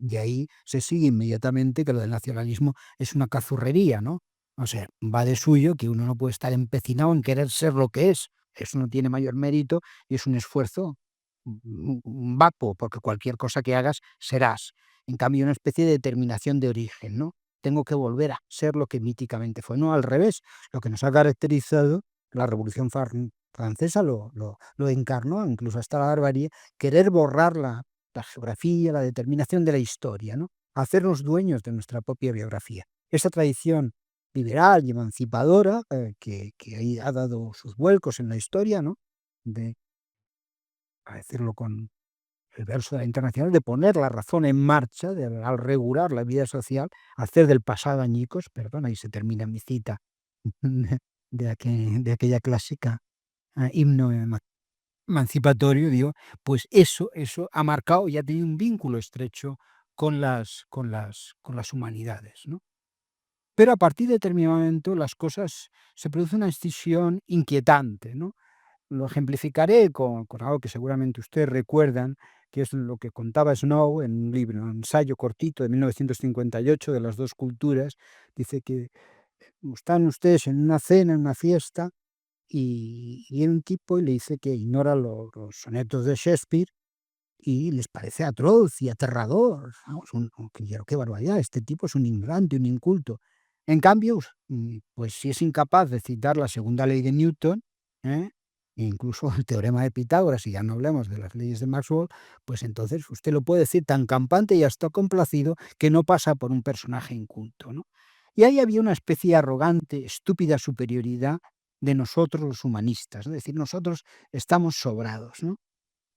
De ahí se sigue inmediatamente que lo del nacionalismo es una cazurrería, ¿no? O sea, va de suyo que uno no puede estar empecinado en querer ser lo que es. Eso no tiene mayor mérito y es un esfuerzo vacuo, porque cualquier cosa que hagas serás. En cambio, una especie de determinación de origen, ¿no? Tengo que volver a ser lo que míticamente fue. No, al revés. Lo que nos ha caracterizado, la Revolución Francesa lo encarnó, incluso hasta la barbarie, querer borrar la geografía, la determinación de la historia, ¿no? Hacernos dueños de nuestra propia biografía. Esa tradición liberal y emancipadora que ahí ha dado sus vuelcos en la historia, ¿no? De, a decirlo con el verso de la Internacional, de poner la razón en marcha, al regular la vida social, hacer del pasado añicos, perdón, ahí se termina mi cita de aquella clásica himno emancipatorio, digo, pues eso ha marcado y ha tenido un vínculo estrecho con las humanidades, ¿no? Pero a partir de determinado momento las cosas se produce una escisión inquietante, ¿no? Lo ejemplificaré con algo que seguramente ustedes recuerdan, que es lo que contaba Snow en un libro, un ensayo cortito de 1958 de las dos culturas. Dice que están ustedes en una cena, en una fiesta, y viene un tipo y le dice que ignora los sonetos de Shakespeare y les parece atroz y aterrador. Vamos, qué barbaridad, este tipo es un ignorante, un inculto. En cambio, pues si es incapaz de citar la segunda ley de Newton, ¿eh? E incluso el teorema de Pitágoras, y ya no hablemos de las leyes de Maxwell, pues entonces usted lo puede decir tan campante y hasta complacido que no pasa por un personaje inculto, ¿no? Y ahí había una especie de arrogante, estúpida superioridad de nosotros los humanistas, es decir, nosotros estamos sobrados, ¿no?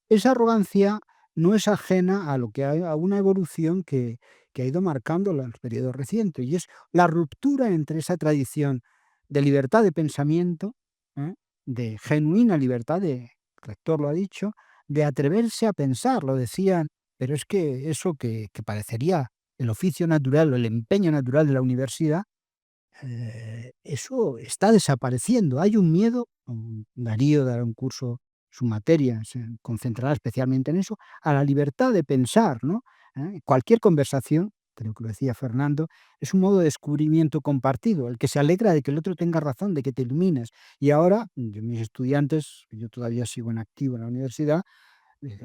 Esa arrogancia no es ajena a lo que a una evolución que ha ido marcando el periodo reciente, y es la ruptura entre esa tradición de libertad de pensamiento, ¿eh? De genuina libertad, el rector lo ha dicho, de atreverse a pensar, lo decían, pero es que eso que parecería el oficio natural o el empeño natural de la universidad, eso está desapareciendo. Hay un miedo, Darío dará un curso, su materia se concentrará especialmente en eso, a la libertad de pensar, ¿no? Cualquier conversación, creo que lo decía Fernando, es un modo de descubrimiento compartido, el que se alegra de que el otro tenga razón, de que te ilumines. Y ahora, mis estudiantes, yo todavía sigo en activo en la universidad,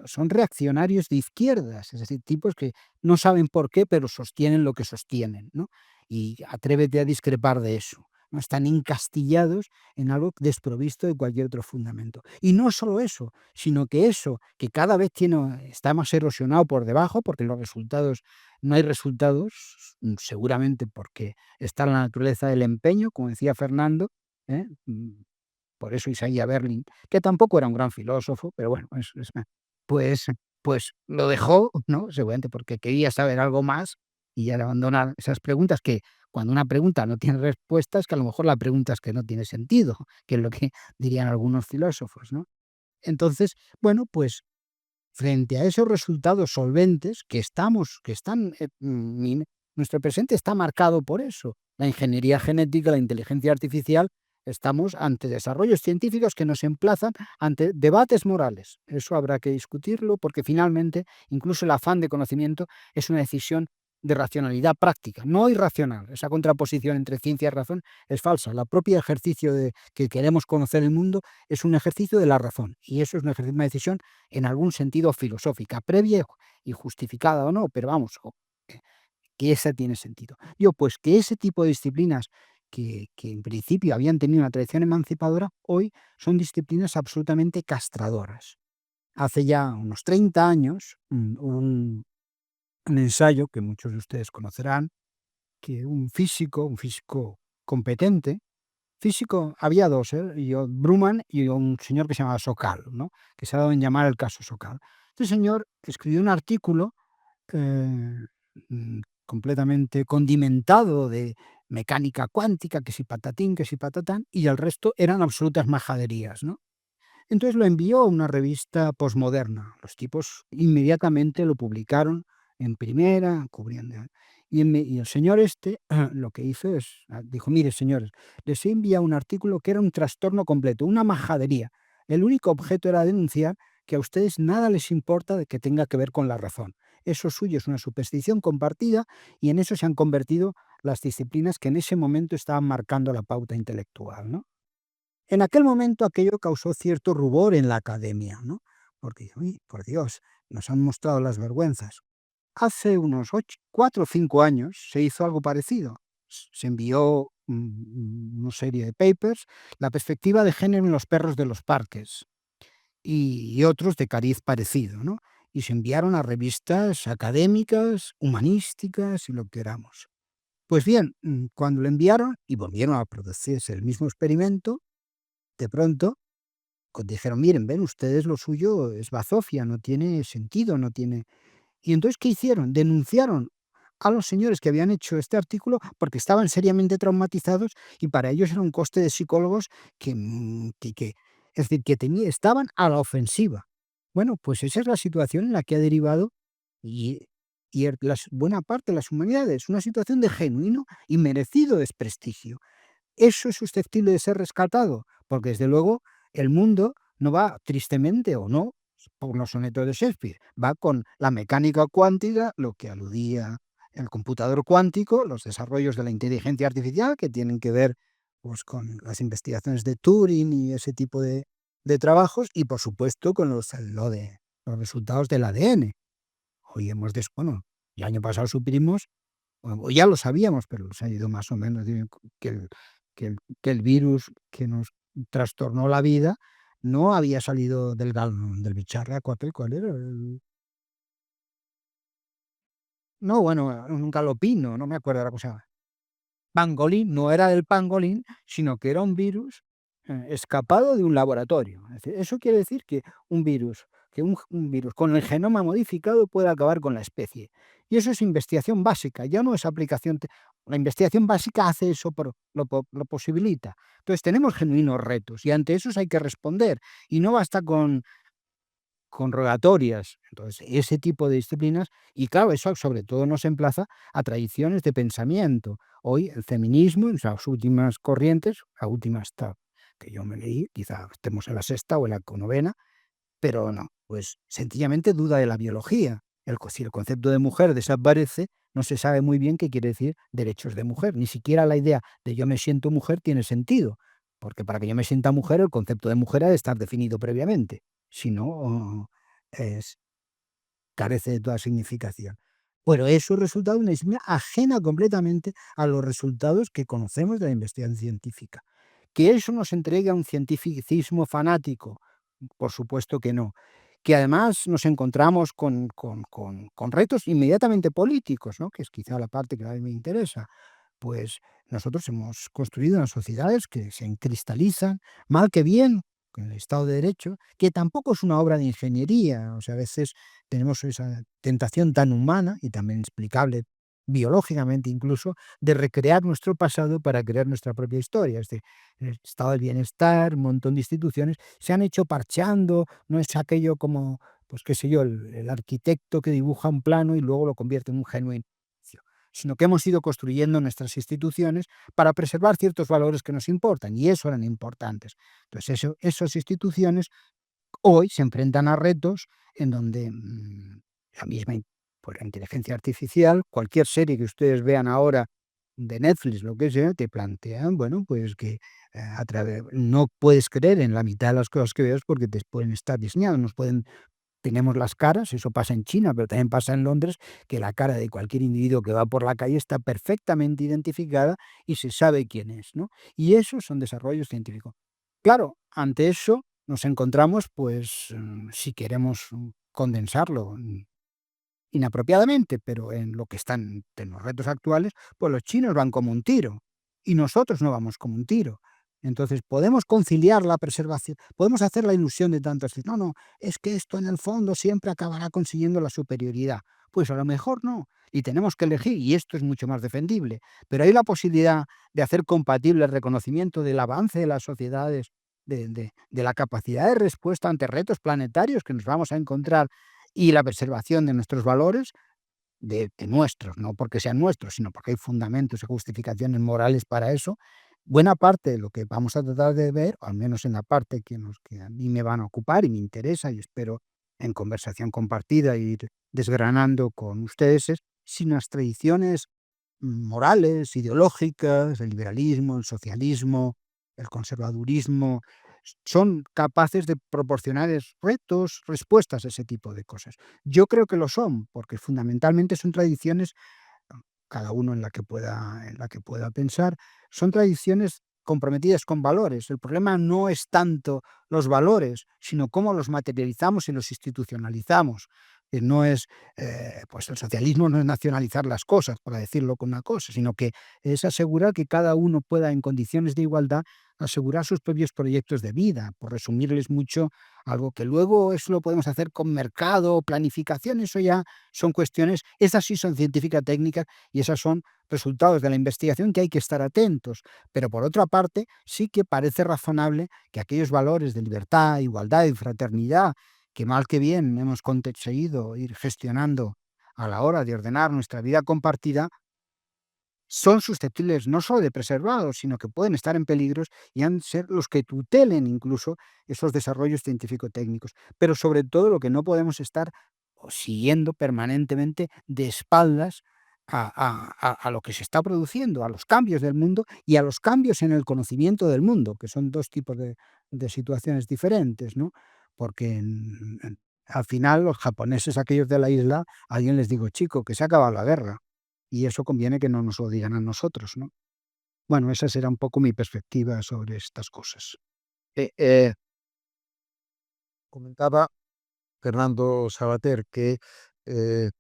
son reaccionarios de izquierdas, es decir, tipos que no saben por qué, pero sostienen lo que sostienen, ¿no? Y atrévete a discrepar de eso, ¿no? Están encastillados en algo desprovisto de cualquier otro fundamento. Y no solo eso, sino que eso, que cada vez está más erosionado por debajo, porque los resultados, no hay resultados, seguramente porque está en la naturaleza del empeño, como decía Fernando, ¿eh? Por eso Isaiah Berlin, que tampoco era un gran filósofo, pero bueno, pues, pues lo dejó, ¿no? Seguramente porque quería saber algo más y ya abandonar esas preguntas que cuando una pregunta no tiene respuestas, que a lo mejor la pregunta es que no tiene sentido, que es lo que dirían algunos filósofos, ¿no? Entonces, bueno, pues frente a esos resultados solventes nuestro presente está marcado por eso. La ingeniería genética, la inteligencia artificial, estamos ante desarrollos científicos que nos emplazan ante debates morales. Eso habrá que discutirlo porque finalmente incluso el afán de conocimiento es una decisión de racionalidad práctica, no irracional. Esa contraposición entre ciencia y razón es falsa. El propio ejercicio de que queremos conocer el mundo es un ejercicio de la razón y eso es una decisión en algún sentido filosófica, previa y justificada o no, pero vamos, que esa tiene sentido. Pues que ese tipo de disciplinas que en principio habían tenido una tradición emancipadora, hoy son disciplinas absolutamente castradoras. Hace ya unos 30 años, un ensayo que muchos de ustedes conocerán, que un físico competente, físico, había dos, Bruman y un señor que se llamaba Sokal, ¿no? Que se ha dado en llamar el caso Sokal. Este señor escribió un artículo completamente condimentado de mecánica cuántica, que si patatín, que si patatán, y el resto eran absolutas majaderías, ¿no? Entonces lo envió a una revista posmoderna. Los tipos inmediatamente lo publicaron en primera, cubriendo. Y el señor lo que hizo dijo, mire señores, les he enviado un artículo que era un trastorno completo, una majadería. El único objeto era denunciar que a ustedes nada les importa de que tenga que ver con la razón. Eso suyo es una superstición compartida y en eso se han convertido las disciplinas que en ese momento estaban marcando la pauta intelectual, ¿no? En aquel momento aquello causó cierto rubor en la academia, ¿no? Porque, uy, por Dios, nos han mostrado las vergüenzas. Hace unos 4 o 5 años se hizo algo parecido. Se envió una serie de papers, la perspectiva de género en los perros de los parques y otros de cariz parecido, ¿no? Y se enviaron a revistas académicas, humanísticas y lo que queramos. Pues bien, cuando lo enviaron y volvieron a producirse el mismo experimento, de pronto dijeron, miren, ven ustedes, lo suyo es bazofia, no tiene sentido, no tiene... Y entonces, ¿qué hicieron? Denunciaron a los señores que habían hecho este artículo porque estaban seriamente traumatizados y para ellos era un coste de psicólogos es decir, estaban a la ofensiva. Bueno, pues esa es la situación en la que ha derivado y, buena parte de las humanidades, una situación de genuino y merecido desprestigio. ¿Eso es susceptible de ser rescatado? Porque desde luego el mundo no va tristemente o no por los sonetos de Shakespeare, va con la mecánica cuántica, lo que aludía el computador cuántico, los desarrollos de la inteligencia artificial que tienen que ver pues, con las investigaciones de Turing y ese tipo de trabajos y por supuesto con los resultados del ADN. Hoy bueno, el año pasado supimos, o ya lo sabíamos, pero se ha ido más o menos, que el virus que nos trastornó la vida no había salido del bicharraco, ¿cuál era? No, bueno, un galopino, no me acuerdo ahora cómo se llama. Pangolín, no era del pangolín, sino que era un virus escapado de un laboratorio. Es decir, eso quiere decir que un virus con el genoma modificado puede acabar con la especie. Y eso es investigación básica, ya no es aplicación. La investigación básica hace eso, lo posibilita. Entonces tenemos genuinos retos y ante esos hay que responder. Y no basta con rogatorias. Entonces, ese tipo de disciplinas, y claro, eso sobre todo nos emplaza a tradiciones de pensamiento. Hoy el feminismo, en sus últimas corrientes, la última está, que yo me leí, quizá estemos en la sexta o en la novena, pero no, pues sencillamente duda de la biología. Si el concepto de mujer desaparece, no se sabe muy bien qué quiere decir derechos de mujer. Ni siquiera la idea de yo me siento mujer tiene sentido, porque para que yo me sienta mujer, el concepto de mujer ha de estar definido previamente. Si no, es, carece de toda significación. Pero eso es resultado de una disciplina ajena completamente a los resultados que conocemos de la investigación científica. ¿Que eso nos entregue a un cientificismo fanático? Por supuesto que no. Que además nos encontramos con retos inmediatamente políticos, ¿no? Que es quizá la parte que a mí me interesa. Pues nosotros hemos construido unas sociedades que se cristalizan, mal que bien, con el Estado de Derecho, que tampoco es una obra de ingeniería. O sea, a veces tenemos esa tentación tan humana y también explicable biológicamente incluso, de recrear nuestro pasado para crear nuestra propia historia. Es decir, el estado del bienestar, un montón de instituciones se han hecho parchando, no es aquello como, pues qué sé yo, el arquitecto que dibuja un plano y luego lo convierte en un genuino edificio, sino que hemos ido construyendo nuestras instituciones para preservar ciertos valores que nos importan, y eso eran importantes. Entonces, esas instituciones hoy se enfrentan a retos en donde la misma pues, la inteligencia artificial, cualquier serie que ustedes vean ahora de Netflix, lo que sea, te plantean, bueno, pues que no puedes creer en la mitad de las cosas que veas porque te pueden estar diseñadas, tenemos las caras, eso pasa en China, pero también pasa en Londres, que la cara de cualquier individuo que va por la calle está perfectamente identificada y se sabe quién es, ¿no? Y esos son desarrollos científicos. Claro, ante eso nos encontramos, pues, si queremos condensarlo inapropiadamente, pero en lo que están en los retos actuales, pues los chinos van como un tiro y nosotros no vamos como un tiro. Entonces, podemos conciliar la preservación, podemos hacer la ilusión de tantos, no, no, es que esto en el fondo siempre acabará consiguiendo la superioridad. Pues a lo mejor no, y tenemos que elegir, y esto es mucho más defendible, pero hay la posibilidad de hacer compatible el reconocimiento del avance de las sociedades, de la capacidad de respuesta ante retos planetarios que nos vamos a encontrar y la preservación de nuestros valores, de nuestros, no porque sean nuestros, sino porque hay fundamentos y justificaciones morales para eso. Buena parte de lo que vamos a tratar de ver, o al menos en la parte que a mí me van a ocupar y me interesa, y espero en conversación compartida ir desgranando con ustedes, es si las tradiciones morales, ideológicas, el liberalismo, el socialismo, el conservadurismo, son capaces de proporcionar retos, respuestas a ese tipo de cosas. Yo creo que lo son, porque fundamentalmente son tradiciones, cada uno en la que pueda pensar, son tradiciones comprometidas con valores. El problema no es tanto los valores, sino cómo los materializamos y los institucionalizamos. No es, pues el socialismo no es nacionalizar las cosas, para decirlo con una cosa, sino que es asegurar que cada uno pueda, en condiciones de igualdad, asegurar sus propios proyectos de vida, por resumirles mucho, algo que luego eso lo podemos hacer con mercado, planificación, eso ya son cuestiones, esas sí son científicas técnicas y esas son resultados de la investigación que hay que estar atentos. Pero por otra parte, sí que parece razonable que aquellos valores de libertad, igualdad y fraternidad, que mal que bien hemos conseguido ir gestionando a la hora de ordenar nuestra vida compartida, son susceptibles no solo de preservados, sino que pueden estar en peligros y han de ser los que tutelen incluso esos desarrollos científico-técnicos. Pero sobre todo lo que no podemos estar siguiendo permanentemente de espaldas a lo que se está produciendo, a los cambios del mundo y a los cambios en el conocimiento del mundo, que son dos tipos de situaciones diferentes, ¿no? Porque al final los japoneses, aquellos de la isla, a alguien les digo, chico, que se ha acabado la guerra. Y eso conviene que no nos lo digan a nosotros, ¿no? Bueno, esa será un poco mi perspectiva sobre estas cosas. Eh, eh, Comentaba Fernando Savater que eh,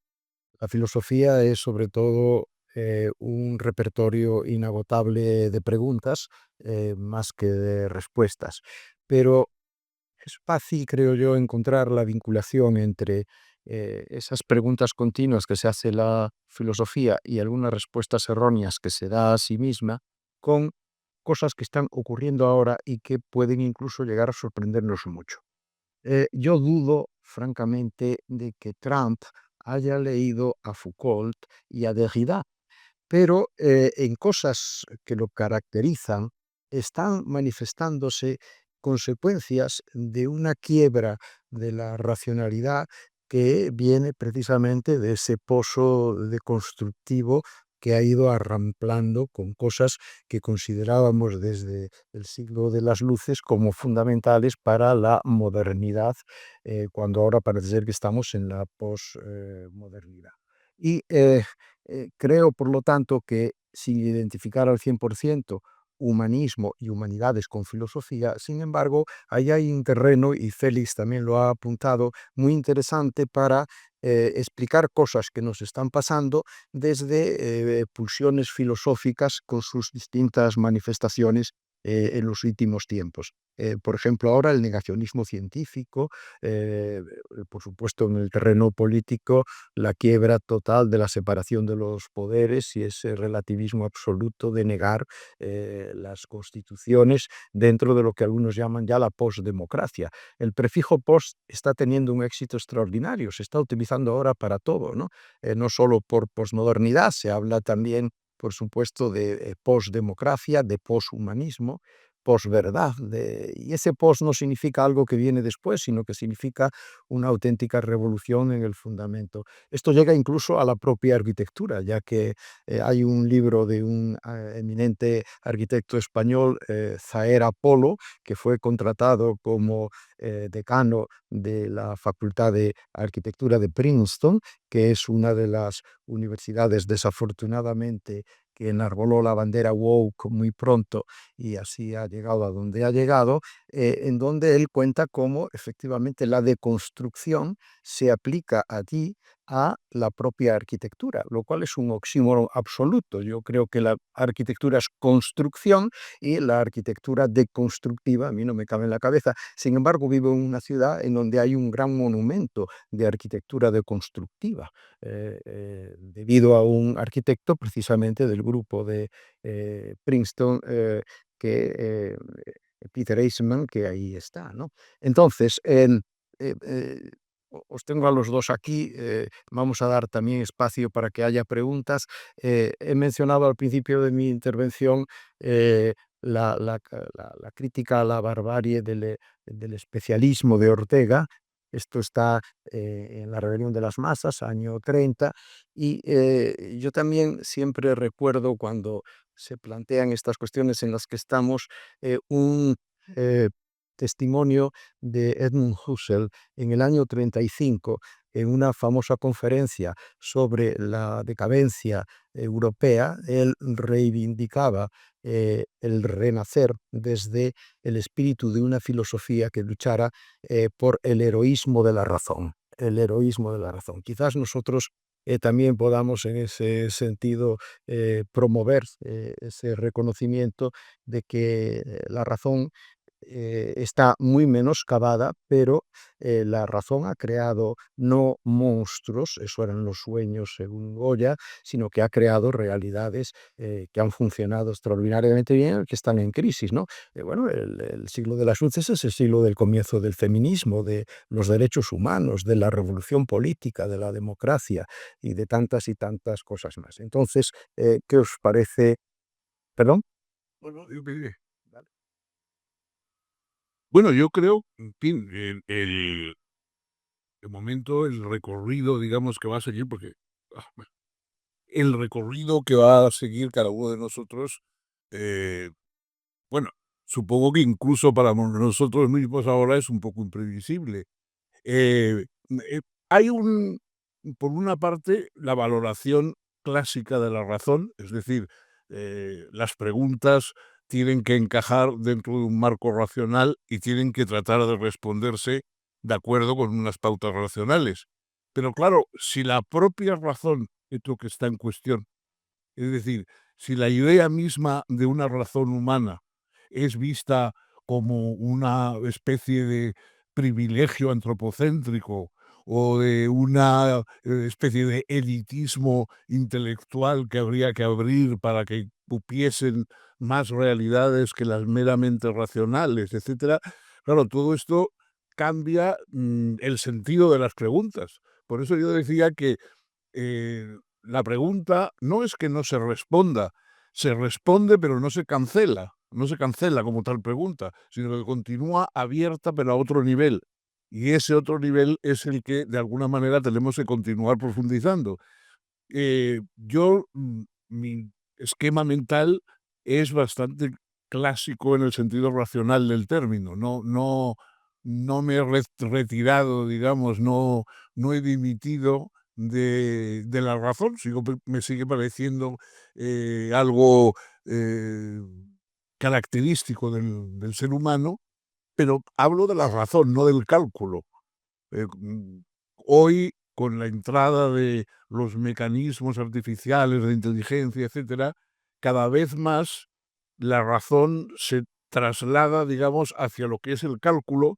la filosofía es sobre todo un repertorio inagotable de preguntas más que de respuestas. Pero es fácil, creo yo, encontrar la vinculación entre esas preguntas continuas que se hace la filosofía y algunas respuestas erróneas que se da a sí misma con cosas que están ocurriendo ahora y que pueden incluso llegar a sorprendernos mucho. Yo dudo, francamente, de que Trump haya leído a Foucault y a Derrida, pero en cosas que lo caracterizan están manifestándose consecuencias de una quiebra de la racionalidad que viene precisamente de ese pozo deconstructivo que ha ido arramplando con cosas que considerábamos desde el siglo de las luces como fundamentales para la modernidad, cuando ahora parece ser que estamos en la posmodernidad. Y creo, por lo tanto, que sin identificar al 100% humanismo y humanidades con filosofía, sin embargo, ahí hay un terreno, y Félix también lo ha apuntado, muy interesante para explicar cosas que nos están pasando desde pulsiones filosóficas con sus distintas manifestaciones en los últimos tiempos. Por ejemplo, ahora el negacionismo científico, por supuesto en el terreno político, la quiebra total de la separación de los poderes y ese relativismo absoluto de negar las constituciones dentro de lo que algunos llaman ya la postdemocracia. El prefijo post está teniendo un éxito extraordinario, se está utilizando ahora para todo, ¿no? No solo por posmodernidad, se habla también, por supuesto, de postdemocracia, de poshumanismo, posverdad, y ese post no significa algo que viene después, sino que significa una auténtica revolución en el fundamento. Esto llega incluso a la propia arquitectura, ya que hay un libro de un eminente arquitecto español, Zaher Apolo, que fue contratado como decano de la Facultad de Arquitectura de Princeton, que es una de las universidades desafortunadamente que enarboló la bandera woke muy pronto y así ha llegado a donde ha llegado, en donde él cuenta cómo efectivamente la deconstrucción se aplica allí a la propia arquitectura, lo cual es un oxímoron absoluto. Yo creo que la arquitectura es construcción y la arquitectura deconstructiva, a mí no me cabe en la cabeza. Sin embargo, vivo en una ciudad en donde hay un gran monumento de arquitectura deconstructiva, debido a un arquitecto precisamente del grupo de Princeton, que Peter Eastman, que ahí está, ¿no? Entonces, eh, eh, os tengo a los dos aquí, vamos a dar también espacio para que haya preguntas. He mencionado al principio de mi intervención la crítica a la barbarie del especialismo de Ortega. Esto está en La rebelión de las masas, año 30, y yo también siempre recuerdo cuando se plantean estas cuestiones en las que estamos, un eh, testimonio de Edmund Husserl en el año 35, en una famosa conferencia sobre la decadencia europea. Él reivindicaba el renacer desde el espíritu de una filosofía que luchara por el heroísmo de la razón. El heroísmo de la razón. Quizás nosotros también podamos en ese sentido promover ese reconocimiento de que la razón está muy menoscabada, pero la razón ha creado no monstruos, eso eran los sueños según Goya, sino que ha creado realidades que han funcionado extraordinariamente bien, que están en crisis, ¿no? Bueno, el siglo de las luces es el siglo del comienzo del feminismo, de los derechos humanos, de la revolución política, de la democracia y de tantas y tantas cosas más. Entonces, ¿qué os parece? ¿Perdón? Bueno, bueno, yo creo, en fin, de momento el recorrido, digamos, que va a seguir, porque bueno, el recorrido que va a seguir cada uno de nosotros, bueno, supongo que incluso para nosotros mismos ahora es un poco imprevisible. Eh, Hay por una parte, la valoración clásica de la razón, es decir, las preguntas tienen que encajar dentro de un marco racional y tienen que tratar de responderse de acuerdo con unas pautas racionales. Pero claro, si la propia razón es lo que está en cuestión, es decir, si la idea misma de una razón humana es vista como una especie de privilegio antropocéntrico o de una especie de elitismo intelectual que habría que abrir para que cupiesen más realidades que las meramente racionales, etcétera. Claro, todo esto cambia el sentido de las preguntas. Por eso yo decía que la pregunta no es que no se responde pero no se cancela, no se cancela como tal pregunta, sino que continúa abierta pero a otro nivel. Y ese otro nivel es el que de alguna manera tenemos que continuar profundizando. Yo mi esquema mental es bastante clásico en el sentido racional del término. No me he retirado, digamos, no he dimitido de la razón. Me sigue pareciendo algo característico del ser humano, pero hablo de la razón, no del cálculo. Hoy, con la entrada de los mecanismos artificiales de inteligencia, etcétera, cada vez más la razón se traslada, digamos, hacia lo que es el cálculo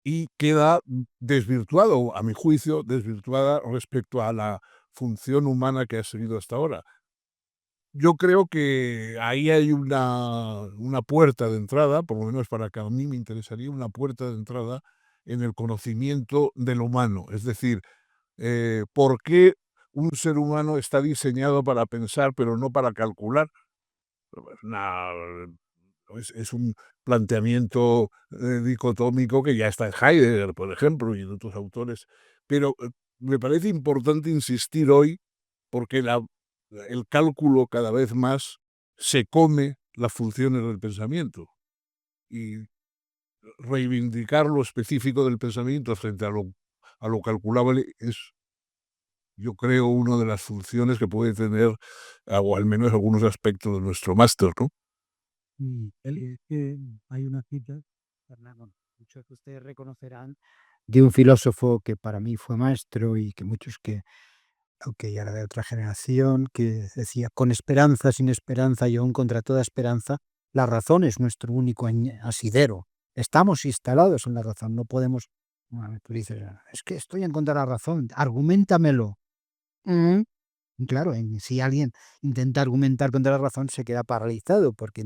y queda desvirtuado, a mi juicio, desvirtuada respecto a la función humana que ha seguido hasta ahora. Yo creo que ahí hay una puerta de entrada, por lo menos para que a mí me interesaría una puerta de entrada en el conocimiento del humano. Es decir, ¿por qué un ser humano está diseñado para pensar pero no para calcular? Una- es un planteamiento dicotómico que ya está en Heidegger, por ejemplo, y en otros autores. Pero me parece importante insistir hoy porque el cálculo cada vez más se come las funciones del pensamiento y reivindicar lo específico del pensamiento frente a lo calculable es, yo creo, una de las funciones que puede tener, o al menos algunos aspectos de nuestro máster, ¿no? Es que hay una cita, Fernando, muchos de ustedes reconocerán, de un filósofo que para mí fue maestro y que muchos que, aunque ya era de otra generación, que decía, con esperanza, sin esperanza y aún contra toda esperanza, la razón es nuestro único asidero. Estamos instalados en la razón, no podemos, bueno, tú dices, es que estoy en contra de la razón, argumentamelo. Mm, Claro, si alguien intenta argumentar contra la razón, se queda paralizado porque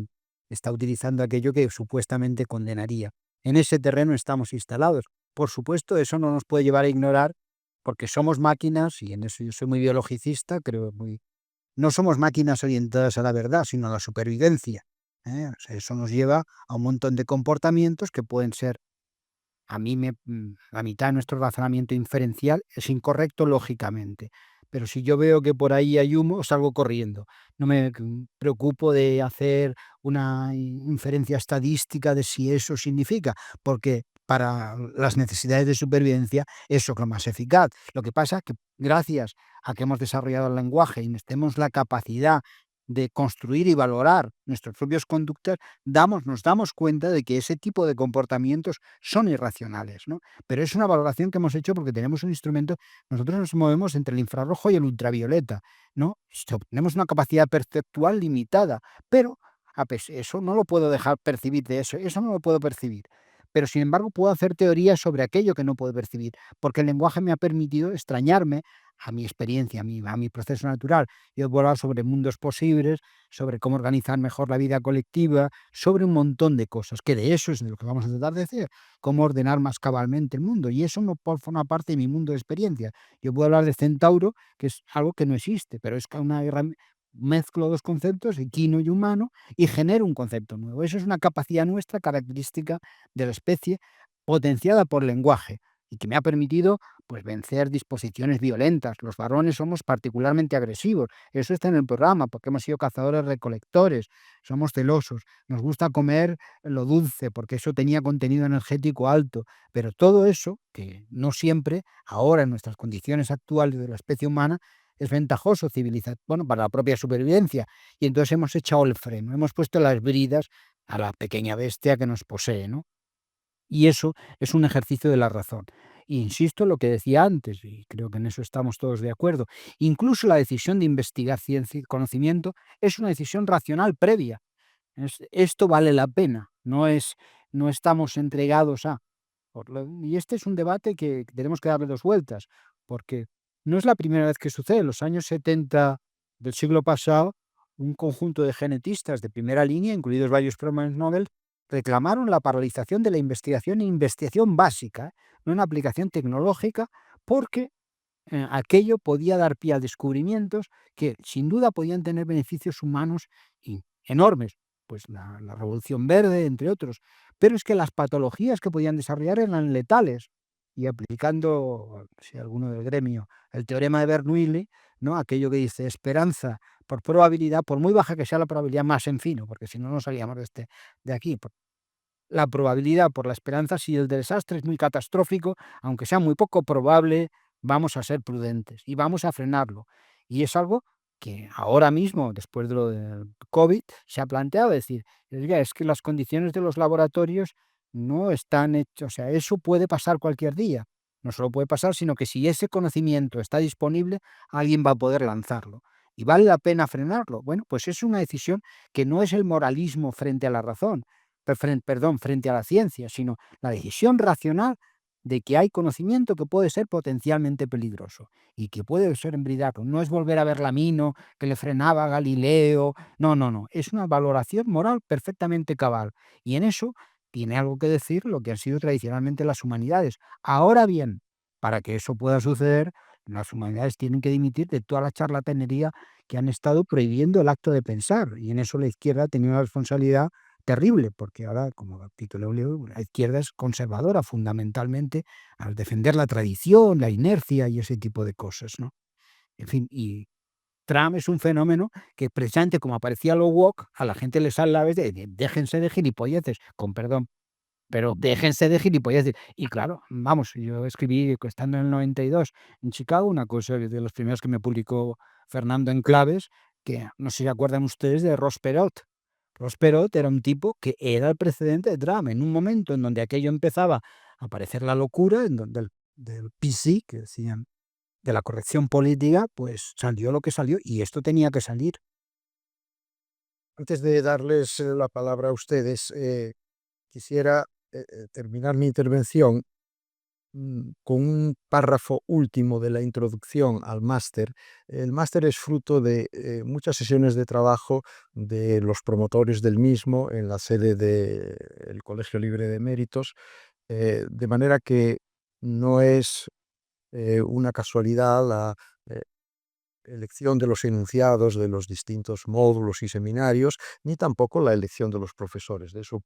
está utilizando aquello que supuestamente condenaría. En ese terreno estamos instalados. Por supuesto, eso no nos puede llevar a ignorar, porque somos máquinas, y en eso yo soy muy biologicista, creo muy... No somos máquinas orientadas a la verdad, sino a la supervivencia. O sea, eso nos lleva a un montón de comportamientos que pueden ser, la mitad de nuestro razonamiento inferencial es incorrecto lógicamente. Pero si yo veo que por ahí hay humo, salgo corriendo. No me preocupo de hacer una inferencia estadística de si eso significa, porque para las necesidades de supervivencia eso es lo más eficaz. Lo que pasa es que gracias a que hemos desarrollado el lenguaje y tenemos la capacidad de construir y valorar nuestras propias conductas, nos damos cuenta de que ese tipo de comportamientos son irracionales, ¿no? Pero es una valoración que hemos hecho porque tenemos un instrumento, nosotros nos movemos entre el infrarrojo y el ultravioleta, ¿no? Tenemos una capacidad perceptual limitada, pero eso no lo puedo dejar percibir de eso no lo puedo percibir. Pero sin embargo puedo hacer teorías sobre aquello que no puedo percibir, porque el lenguaje me ha permitido extrañarme a mi experiencia, a mi proceso natural. Yo puedo hablar sobre mundos posibles, sobre cómo organizar mejor la vida colectiva, sobre un montón de cosas, que de eso es de lo que vamos a tratar de hacer, cómo ordenar más cabalmente el mundo. Y eso no forma parte de mi mundo de experiencia. Yo puedo hablar de centauro, que es algo que no existe, pero es que mezclo dos conceptos, equino y humano, y genero un concepto nuevo. Eso es una capacidad nuestra, característica de la especie, potenciada por lenguaje y que me ha permitido pues vencer disposiciones violentas. Los varones somos particularmente agresivos. Eso está en el programa, porque hemos sido cazadores-recolectores, somos celosos, nos gusta comer lo dulce, porque eso tenía contenido energético alto. Pero todo eso, que no siempre, ahora en nuestras condiciones actuales de la especie humana, es ventajoso para la propia supervivencia. Y entonces hemos echado el freno, hemos puesto las bridas a la pequeña bestia que nos posee, ¿no? Y eso es un ejercicio de la razón. E insisto en lo que decía antes, y creo que en eso estamos todos de acuerdo. Incluso la decisión de investigar ciencia y conocimiento es una decisión racional previa. Esto vale la pena, no estamos entregados a... Y este es un debate que tenemos que darle dos vueltas, porque no es la primera vez que sucede. En los años 70 del siglo pasado, un conjunto de genetistas de primera línea, incluidos varios premios Nobel, reclamaron la paralización de la investigación e investigación básica, no una aplicación tecnológica, porque aquello podía dar pie a descubrimientos que sin duda podían tener beneficios humanos enormes, pues la Revolución Verde, entre otros, pero es que las patologías que podían desarrollar eran letales. Y aplicando, si alguno del gremio, el teorema de Bernoulli, ¿no? Aquello que dice esperanza por probabilidad, por muy baja que sea la probabilidad, más en fino, porque si no, no salíamos de aquí. La probabilidad por la esperanza, si el desastre es muy catastrófico, aunque sea muy poco probable, vamos a ser prudentes y vamos a frenarlo. Y es algo que ahora mismo, después de lo del COVID, se ha planteado, decir, oiga, es que las condiciones de los laboratorios no están hechas, o sea, eso puede pasar cualquier día. No solo puede pasar, sino que si ese conocimiento está disponible, alguien va a poder lanzarlo. ¿Y vale la pena frenarlo? Bueno, pues es una decisión que no es el moralismo frente a la razón, frente a la ciencia, sino la decisión racional de que hay conocimiento que puede ser potencialmente peligroso y que puede ser embriagarlo. No es volver a ver Lamino, que le frenaba a Galileo. No, no, no. Es una valoración moral perfectamente cabal. Y en eso tiene algo que decir lo que han sido tradicionalmente las humanidades. Ahora bien, para que eso pueda suceder, las humanidades tienen que dimitir de toda la charlatanería que han estado prohibiendo el acto de pensar. Y en eso la izquierda ha tenido una responsabilidad terrible, porque ahora, como titulé un libro, la izquierda es conservadora fundamentalmente al defender la tradición, la inercia y ese tipo de cosas, ¿no? En fin, y Trump es un fenómeno que precisamente como aparecía lo woke, a la gente le sale la vez de déjense de gilipolleces, con perdón, pero déjense de gilipolleces. Y claro, vamos, yo escribí, estando en el 92 en Chicago, una cosa de los primeros que me publicó Fernando en Claves, que no sé si se acuerdan ustedes de Ross Perot. Ross Perot era un tipo que era el precedente de Trump. En un momento en donde aquello empezaba a parecer la locura, en donde del PC, que decían, de la corrección política, pues salió lo que salió y esto tenía que salir. Antes de darles la palabra a ustedes, quisiera terminar mi intervención con un párrafo último de la introducción al máster. El máster es fruto de muchas sesiones de trabajo de los promotores del mismo en la sede del Colegio Libre de Eméritos, de manera que no es una casualidad la elección de los enunciados de los distintos módulos y seminarios, ni tampoco la elección de los profesores. De eso,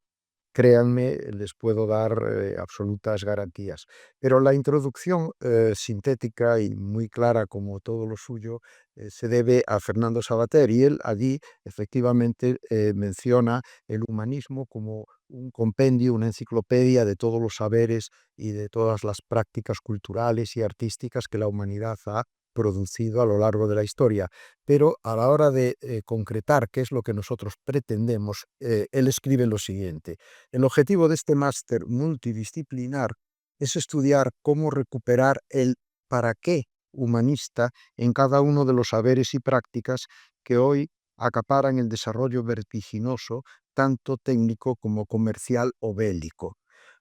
créanme, les puedo dar absolutas garantías. Pero la introducción sintética y muy clara, como todo lo suyo, se debe a Fernando Savater, y él allí efectivamente menciona el humanismo como un compendio, una enciclopedia de todos los saberes y de todas las prácticas culturales y artísticas que la humanidad ha producido a lo largo de la historia. Pero a la hora de concretar qué es lo que nosotros pretendemos, él escribe lo siguiente: el objetivo de este máster multidisciplinar es estudiar cómo recuperar el para qué humanista en cada uno de los saberes y prácticas que hoy acaparan el desarrollo vertiginoso, tanto técnico como comercial o bélico.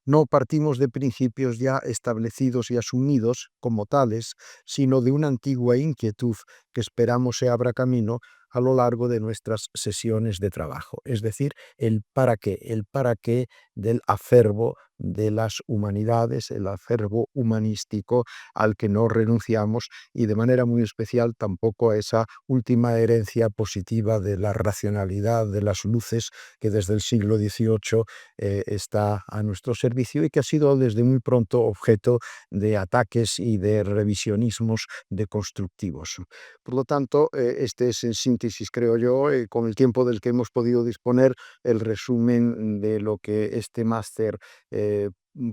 No partimos de principios ya establecidos y asumidos como tales, sino de una antigua inquietud que esperamos se abra camino a lo largo de nuestras sesiones de trabajo, es decir, el para qué del acervo de las humanidades, el acervo humanístico al que no renunciamos, y de manera muy especial tampoco a esa última herencia positiva de la racionalidad de las luces que desde el siglo XVIII está a nuestro servicio y que ha sido desde muy pronto objeto de ataques y de revisionismos deconstructivos. Por lo tanto, este es en síntesis, creo yo, con el tiempo del que hemos podido disponer, el resumen de lo que este máster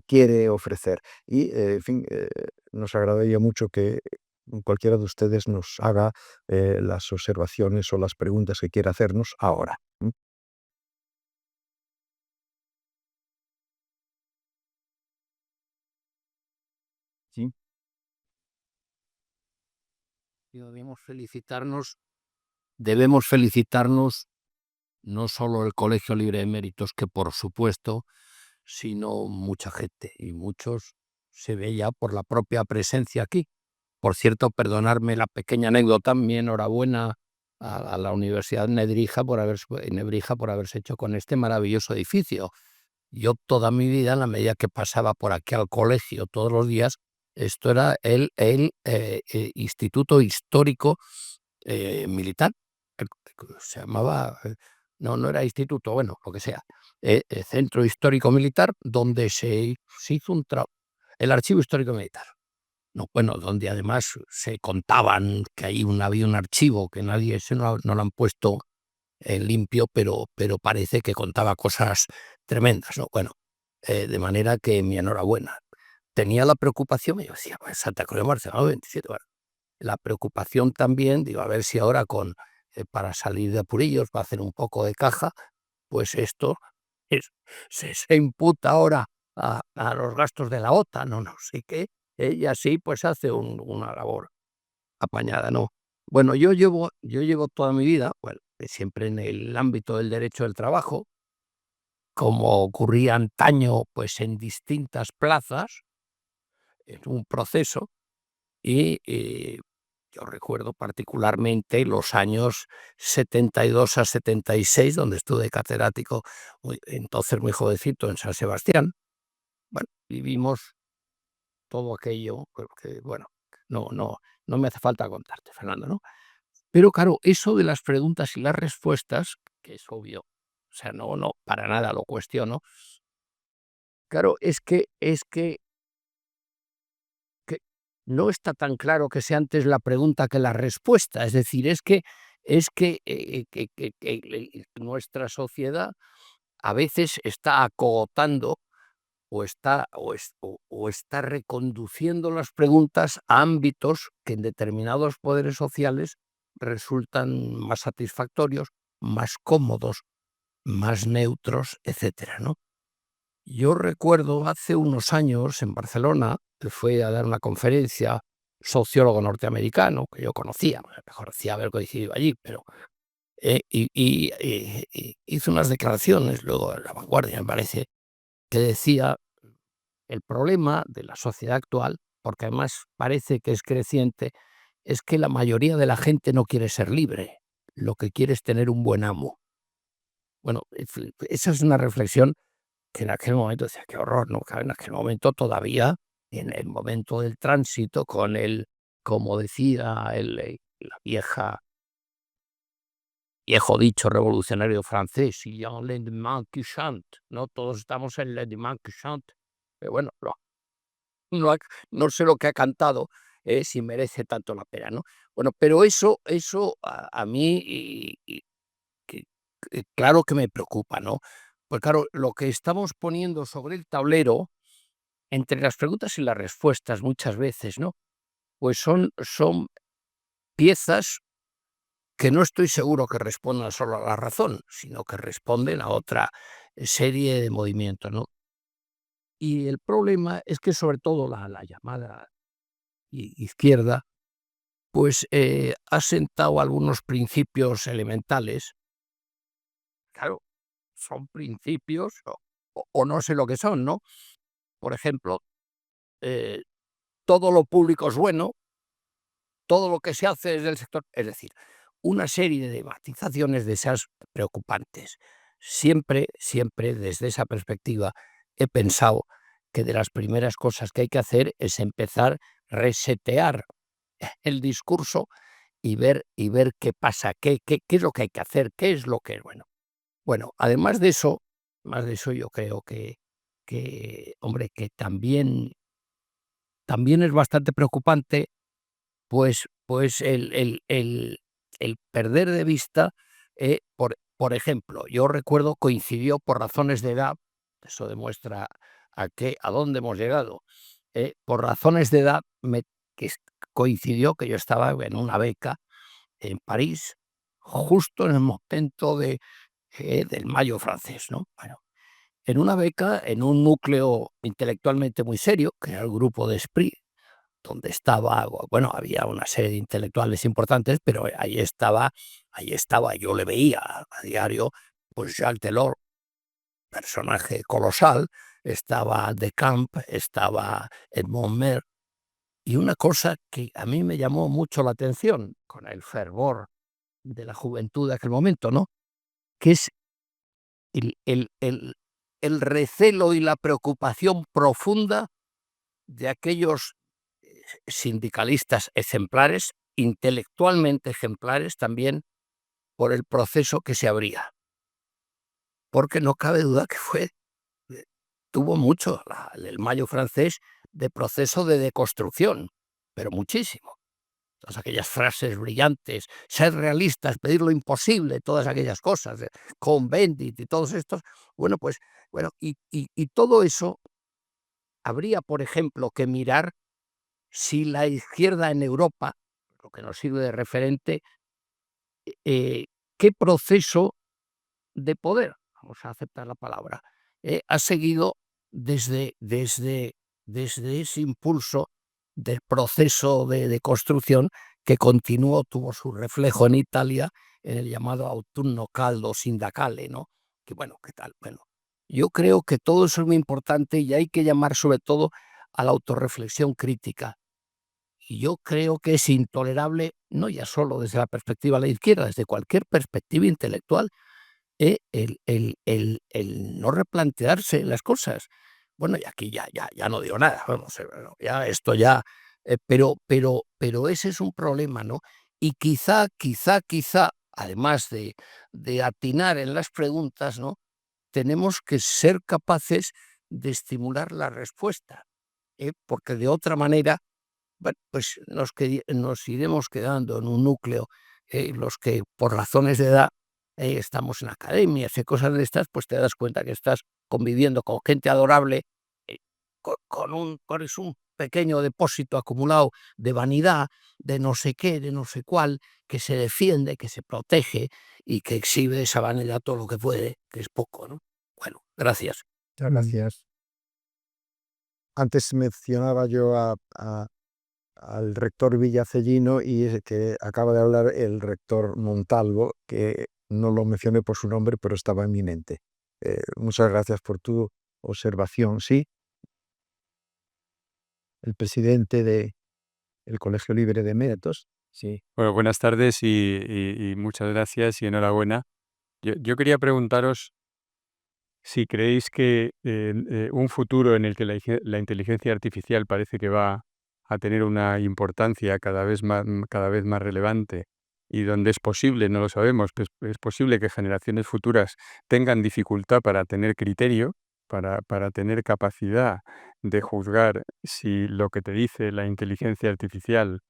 quiere ofrecer. Y, en fin, nos agradaría mucho que cualquiera de ustedes nos haga las observaciones o las preguntas que quiera hacernos ahora. Sí. Debemos felicitarnos no solo el Colegio Libre de Méritos, que por supuesto, sino mucha gente, y muchos se ve ya por la propia presencia aquí. Por cierto, perdonarme la pequeña anécdota, mi enhorabuena a la Universidad Nebrija por haberse hecho con este maravilloso edificio. Yo toda mi vida, en la medida que pasaba por aquí al colegio todos los días, esto era el Instituto Histórico Militar. Se llamaba, no era instituto, bueno, lo que sea, Centro Histórico Militar, donde se hizo el Archivo Histórico Militar. no, bueno, donde además se contaban que había un archivo que nadie, ese no lo han puesto limpio, pero parece que contaba cosas tremendas, ¿no? Bueno, de manera que mi enhorabuena. Tenía la preocupación, y yo decía, pues Santa Cruz de Barcelona, 27, bueno, la preocupación también, digo, a ver si ahora para salir de apurillos, para hacer un poco de caja, pues esto se imputa ahora a los gastos de la OTAN, no sé qué, y así pues hace una labor apañada, ¿no? Bueno, yo llevo toda mi vida, bueno, siempre en el ámbito del derecho del trabajo, como ocurría antaño, pues en distintas plazas, en un proceso, y yo recuerdo particularmente los años 72 a 76, donde estuve catedrático, entonces muy jovencito, en San Sebastián. Bueno, vivimos todo aquello, porque, bueno, no me hace falta contarte, Fernando, ¿no? Pero claro, eso de las preguntas y las respuestas, que es obvio, o sea, no, para nada lo cuestiono. Claro, que no está tan claro que sea antes la pregunta que la respuesta. Es decir, que nuestra sociedad a veces está acotando o está reconduciendo las preguntas a ámbitos que en determinados poderes sociales resultan más satisfactorios, más cómodos, más neutros, etcétera, ¿no? Yo recuerdo hace unos años en Barcelona, que fue a dar una conferencia sociólogo norteamericano que yo conocía, mejor decía haber coincidido allí, pero hizo unas declaraciones, luego en La Vanguardia me parece, que decía el problema de la sociedad actual, porque además parece que es creciente, es que la mayoría de la gente no quiere ser libre, lo que quiere es tener un buen amo. Bueno, esa es una reflexión que en aquel momento decía, qué horror, ¿no? Claro, en aquel momento todavía, en el momento del tránsito, como decía la viejo dicho revolucionario francés, il y a un lendemain qui chante, ¿no? Todos estamos en el lendemain qui chante. Pero bueno, no, no sé lo que ha cantado, si merece tanto la pena, ¿no? Bueno, pero eso a mí, que claro que me preocupa, ¿no? Pues claro, lo que estamos poniendo sobre el tablero, entre las preguntas y las respuestas muchas veces, ¿no? Pues son piezas que no estoy seguro que respondan solo a la razón, sino que responden a otra serie de movimientos, ¿no? Y el problema es que sobre todo la llamada izquierda, pues ha sentado algunos principios elementales. Claro, son principios o no sé lo que son, ¿no? Por ejemplo, eh, todo lo público es bueno, todo lo que se hace desde el sector, es decir, una serie de matizaciones de esas preocupantes. Siempre desde esa perspectiva he pensado que de las primeras cosas que hay que hacer es empezar a resetear el discurso y ver qué pasa, qué es lo que hay que hacer, qué es lo que es bueno. Bueno, además de eso, yo creo hombre, que también es bastante preocupante, pues el perder de vista, por ejemplo, yo recuerdo coincidió por razones de edad, eso demuestra a dónde hemos llegado, por razones de edad coincidió que yo estaba en una beca en París, justo en el momento del Mayo francés, ¿no? Bueno, en una beca, en un núcleo intelectualmente muy serio, que era el grupo de Esprit, donde estaba, bueno, había una serie de intelectuales importantes, pero ahí estaba, yo le veía a diario, pues Jacques Delors, personaje colosal, estaba Decamp, estaba Edmond Mer, y una cosa que a mí me llamó mucho la atención, con el fervor de la juventud de aquel momento, ¿no? Que es el, el, el, el recelo y la preocupación profunda de aquellos sindicalistas ejemplares, intelectualmente ejemplares también, por el proceso que se abría. Porque no cabe duda que tuvo mucho el Mayo francés de proceso de deconstrucción. pero muchísimo. Todas aquellas frases brillantes, ser realistas, pedir lo imposible, todas aquellas cosas, Cohn-Bendit y todos estos, bueno, pues, bueno, y todo eso habría, por ejemplo, que mirar si la izquierda en Europa, lo que nos sirve de referente, qué proceso de poder, vamos a aceptar la palabra, ha seguido desde ese impulso del proceso de construcción que continuó, tuvo su reflejo en Italia en el llamado autunno caldo sindacale, ¿no? Que bueno, ¿qué tal? Bueno, yo creo que todo eso es muy importante y hay que llamar sobre todo a la autorreflexión crítica. Y yo creo que es intolerable, no ya solo desde la perspectiva de la izquierda, desde cualquier perspectiva intelectual, el no replantearse las cosas. Bueno, y aquí ya no digo nada, vamos, bueno, ya esto ya, pero ese es un problema, ¿no? Y quizá, además de atinar en las preguntas, ¿no? Tenemos que ser capaces de estimular la respuesta, porque de otra manera, bueno, pues nos iremos quedando en un núcleo, los que por razones de edad estamos en academias y cosas de estas, pues te das cuenta que estás conviviendo con gente adorable, es un pequeño depósito acumulado de vanidad, de no sé qué, de no sé cuál, que se defiende, que se protege y que exhibe esa vanidad todo lo que puede, que es poco, ¿no? Bueno, gracias. Muchas gracias. Antes mencionaba yo al rector Villacellino y que acaba de hablar el rector Montalvo, que no lo mencioné por su nombre, pero estaba en mi mente. Muchas gracias por tu observación. Sí, el presidente del Colegio Libre de Eméritos. Sí. Bueno, buenas tardes y muchas gracias y enhorabuena. Yo quería preguntaros si creéis que un futuro en el que la inteligencia artificial parece que va a tener una importancia cada vez más relevante y donde es posible, no lo sabemos, pues es posible que generaciones futuras tengan dificultad para tener criterio, para tener capacidad de juzgar si lo que te dice la inteligencia artificial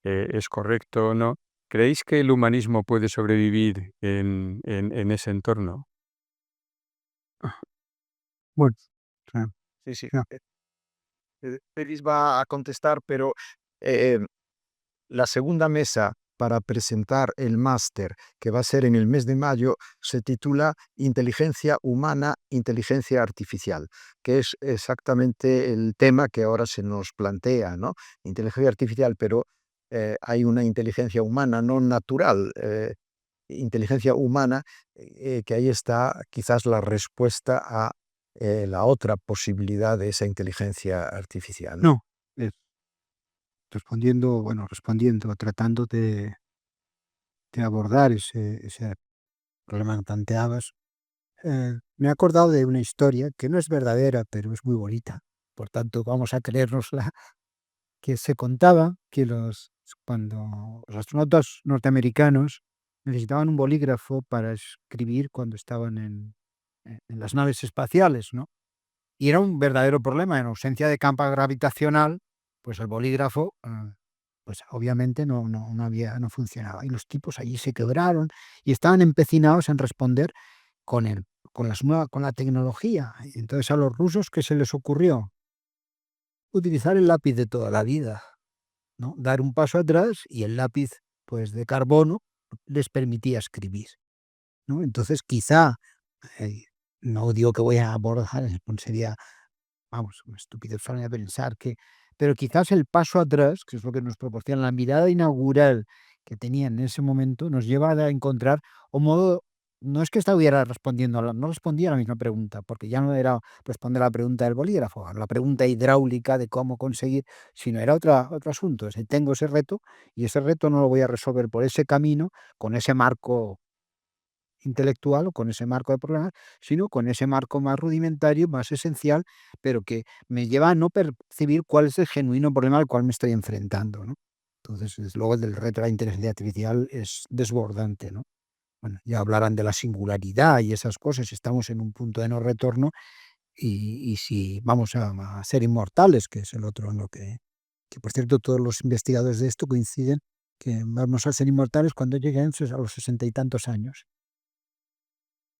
es correcto o no. ¿Creéis que el humanismo puede sobrevivir en ese entorno? Bueno, Sí, sí. ya. Félix va a contestar, pero la segunda mesa para presentar el máster, que va a ser en el mes de mayo, se titula Inteligencia humana, inteligencia artificial, que es exactamente el tema que ahora se nos plantea, ¿no? Inteligencia artificial, pero hay una inteligencia humana no natural, inteligencia humana, que ahí está quizás la respuesta a la otra posibilidad de esa inteligencia artificial. No, respondiendo, tratando de abordar ese problema que planteabas, me he acordado de una historia que no es verdadera, pero es muy bonita. Por tanto, vamos a creérnosla, que se contaba que cuando los astronautas norteamericanos necesitaban un bolígrafo para escribir cuando estaban en las naves espaciales, ¿no? Y era un verdadero problema. En ausencia de campo gravitacional, pues el bolígrafo, pues obviamente no funcionaba. Y los tipos allí se quebraron y estaban empecinados en responder con la tecnología. Y entonces a los rusos, ¿qué se les ocurrió? Utilizar el lápiz de toda la vida, ¿no? Dar un paso atrás y el lápiz, pues, de carbono les permitía escribir, ¿no? Entonces quizá, eh, no digo que voy a abordar, sería, vamos, una estupidez forma de pensar pero quizás el paso atrás, que es lo que nos proporciona la mirada inaugural que tenía en ese momento, nos lleva a encontrar un modo. No es que estuviera respondiendo, no respondía a la misma pregunta, porque ya no era responder a la pregunta del bolígrafo, a la pregunta hidráulica de cómo conseguir, sino era otro asunto. Tengo ese reto y ese reto no lo voy a resolver por ese camino, con ese marco intelectual o con ese marco de problemas, sino con ese marco más rudimentario, más esencial, pero que me lleva a no percibir cuál es el genuino problema al cual me estoy enfrentando, ¿no? Entonces, desde luego, el del reto de la inteligencia artificial es desbordante, ¿no? Bueno, ya hablarán de la singularidad y esas cosas, estamos en un punto de no retorno y si vamos a ser inmortales, que es el otro en lo que que por cierto todos los investigadores de esto coinciden que vamos a ser inmortales cuando lleguen a los 60 y tantos años.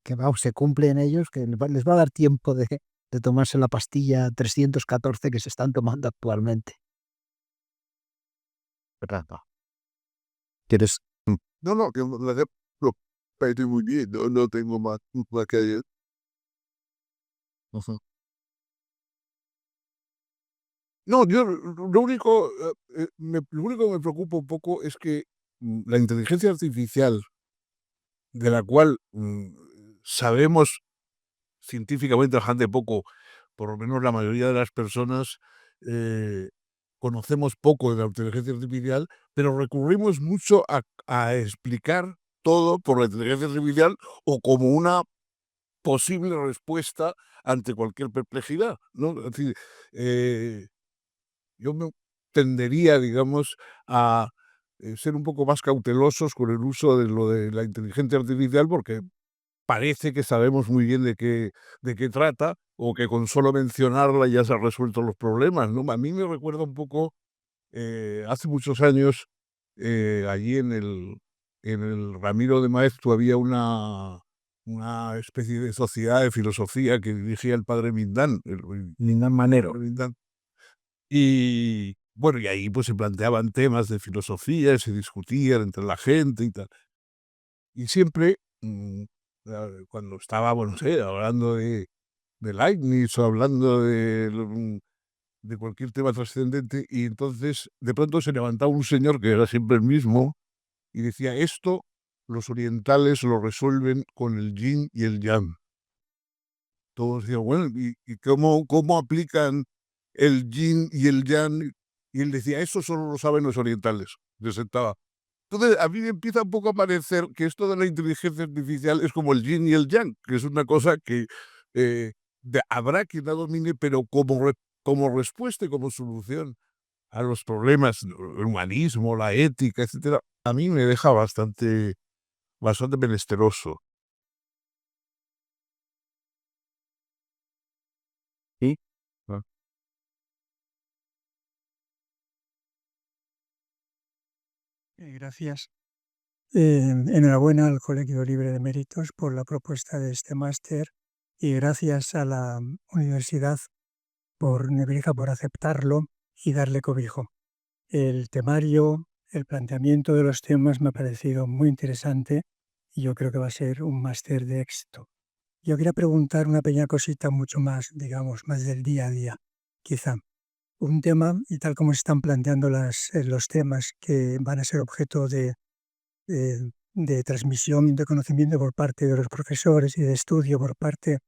Que vamos, se cumple en ellos, que les va a dar tiempo de tomarse la pastilla 314 que se están tomando actualmente. Fernando, ¿quieres? No, que lo parece muy bien, no tengo más que decir. Ujú. No, yo lo único, lo único que me preocupa un poco es que la inteligencia artificial, de la cual sabemos científicamente bastante poco, por lo menos la mayoría de las personas conocemos poco de la inteligencia artificial, pero recurrimos mucho a explicar todo por la inteligencia artificial o como una posible respuesta ante cualquier perplejidad, ¿no? Es decir, yo me tendería, digamos, a ser un poco más cautelosos con el uso de lo de la inteligencia artificial, porque parece que sabemos muy bien de qué trata, o que con solo mencionarla ya se han resuelto los problemas, ¿no? A mí me recuerda un poco, hace muchos años, allí en el Ramiro de Maeztu había una especie de sociedad de filosofía que dirigía el padre Mindán, Lindán Manero. Mindán. Y bueno, y ahí pues se planteaban temas de filosofía, se discutían entre la gente y tal. Y siempre, cuando estábamos, no sé, hablando de Leibniz o hablando de cualquier tema trascendente, y entonces de pronto se levantaba un señor que era siempre el mismo y decía, esto los orientales lo resuelven con el yin y el yang. Todos decían, bueno, ¿y cómo aplican el yin y el yang? Y él decía, eso solo lo saben los orientales. Se sentaba. Entonces, a mí me empieza un poco a parecer que esto de la inteligencia artificial es como el yin y el yang, que es una cosa que habrá quien la domine, pero como respuesta y como solución a los problemas, el humanismo, la ética, etcétera, a mí me deja bastante menesteroso. ¿Sí? Ah. Gracias. Enhorabuena al Colegio Libre de Méritos por la propuesta de este máster y gracias a la Universidad por Nebrija por aceptarlo y darle cobijo. El temario, el planteamiento de los temas me ha parecido muy interesante y yo creo que va a ser un máster de éxito. Yo quería preguntar una pequeña cosita mucho más, digamos, más del día a día, quizá. Un tema, y tal como se están planteando los temas que van a ser objeto de transmisión de conocimiento por parte de los profesores y de estudio por parte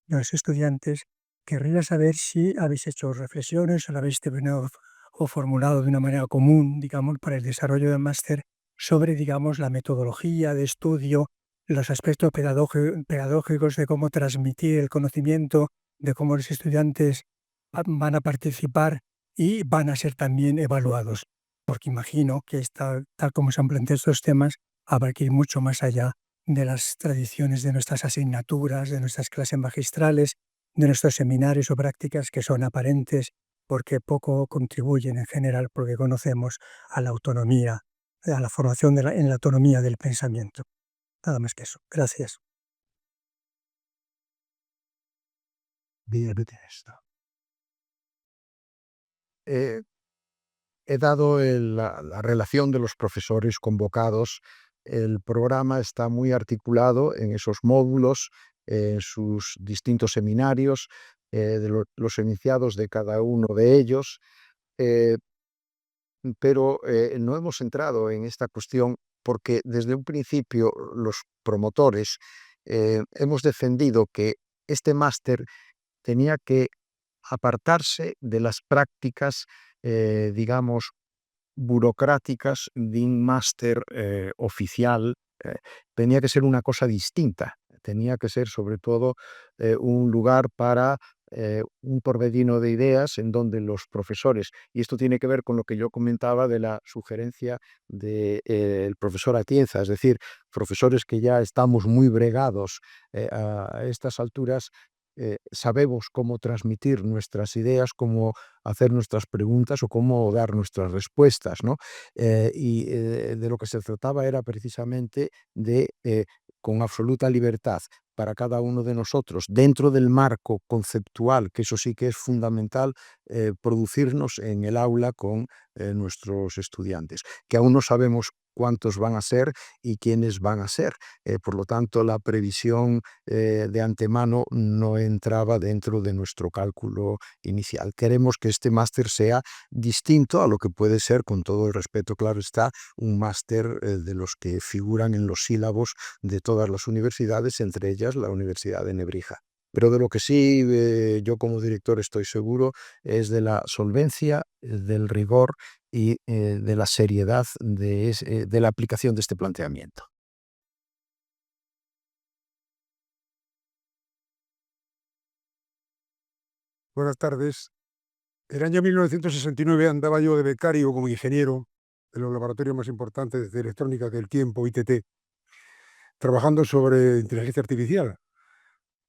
de los estudiantes, querría saber si habéis hecho reflexiones o lo habéis terminado o formulado de una manera común, digamos, para el desarrollo del máster sobre, digamos, la metodología de estudio, los aspectos pedagógicos de cómo transmitir el conocimiento, de cómo los estudiantes van a participar y van a ser también evaluados. Porque imagino que tal como se han planteado estos temas, habrá que ir mucho más allá de las tradiciones de nuestras asignaturas, de nuestras clases magistrales, de nuestros seminarios o prácticas que son aparentes porque poco contribuyen en general porque conocemos a la autonomía, a la formación en la autonomía del pensamiento. Nada más que eso. Gracias. Bien, he dado la relación de los profesores convocados. El programa está muy articulado en esos módulos, en sus distintos seminarios, los iniciados de cada uno de ellos, eh, pero no hemos entrado en esta cuestión porque desde un principio los promotores hemos defendido que este máster tenía que apartarse de las prácticas, digamos, burocráticas de un máster oficial. Tenía que ser una cosa distinta, tenía que ser sobre todo un lugar para un torbellino de ideas en donde los profesores, y esto tiene que ver con lo que yo comentaba de la sugerencia del profesor Atienza, es decir, profesores que ya estamos muy bregados a estas alturas, sabemos cómo transmitir nuestras ideas, cómo hacer nuestras preguntas o cómo dar nuestras respuestas, ¿no? De lo que se trataba era precisamente de, con absoluta libertad para cada uno de nosotros, dentro del marco conceptual, que eso sí que es fundamental, producirnos en el aula con nuestros estudiantes, que aún no sabemos cuántos van a ser y quiénes van a ser. Por lo tanto, la previsión de antemano no entraba dentro de nuestro cálculo inicial. Queremos que este máster sea distinto a lo que puede ser, con todo el respeto, claro está, un máster de los que figuran en los sílabos de todas las universidades, entre ellas la Universidad de Nebrija. Pero de lo que sí yo como director estoy seguro es de la solvencia, del rigor y de la seriedad de la aplicación de este planteamiento. Buenas tardes. El año 1969 andaba yo de becario como ingeniero en los laboratorios más importantes de electrónica del tiempo, ITT, trabajando sobre inteligencia artificial,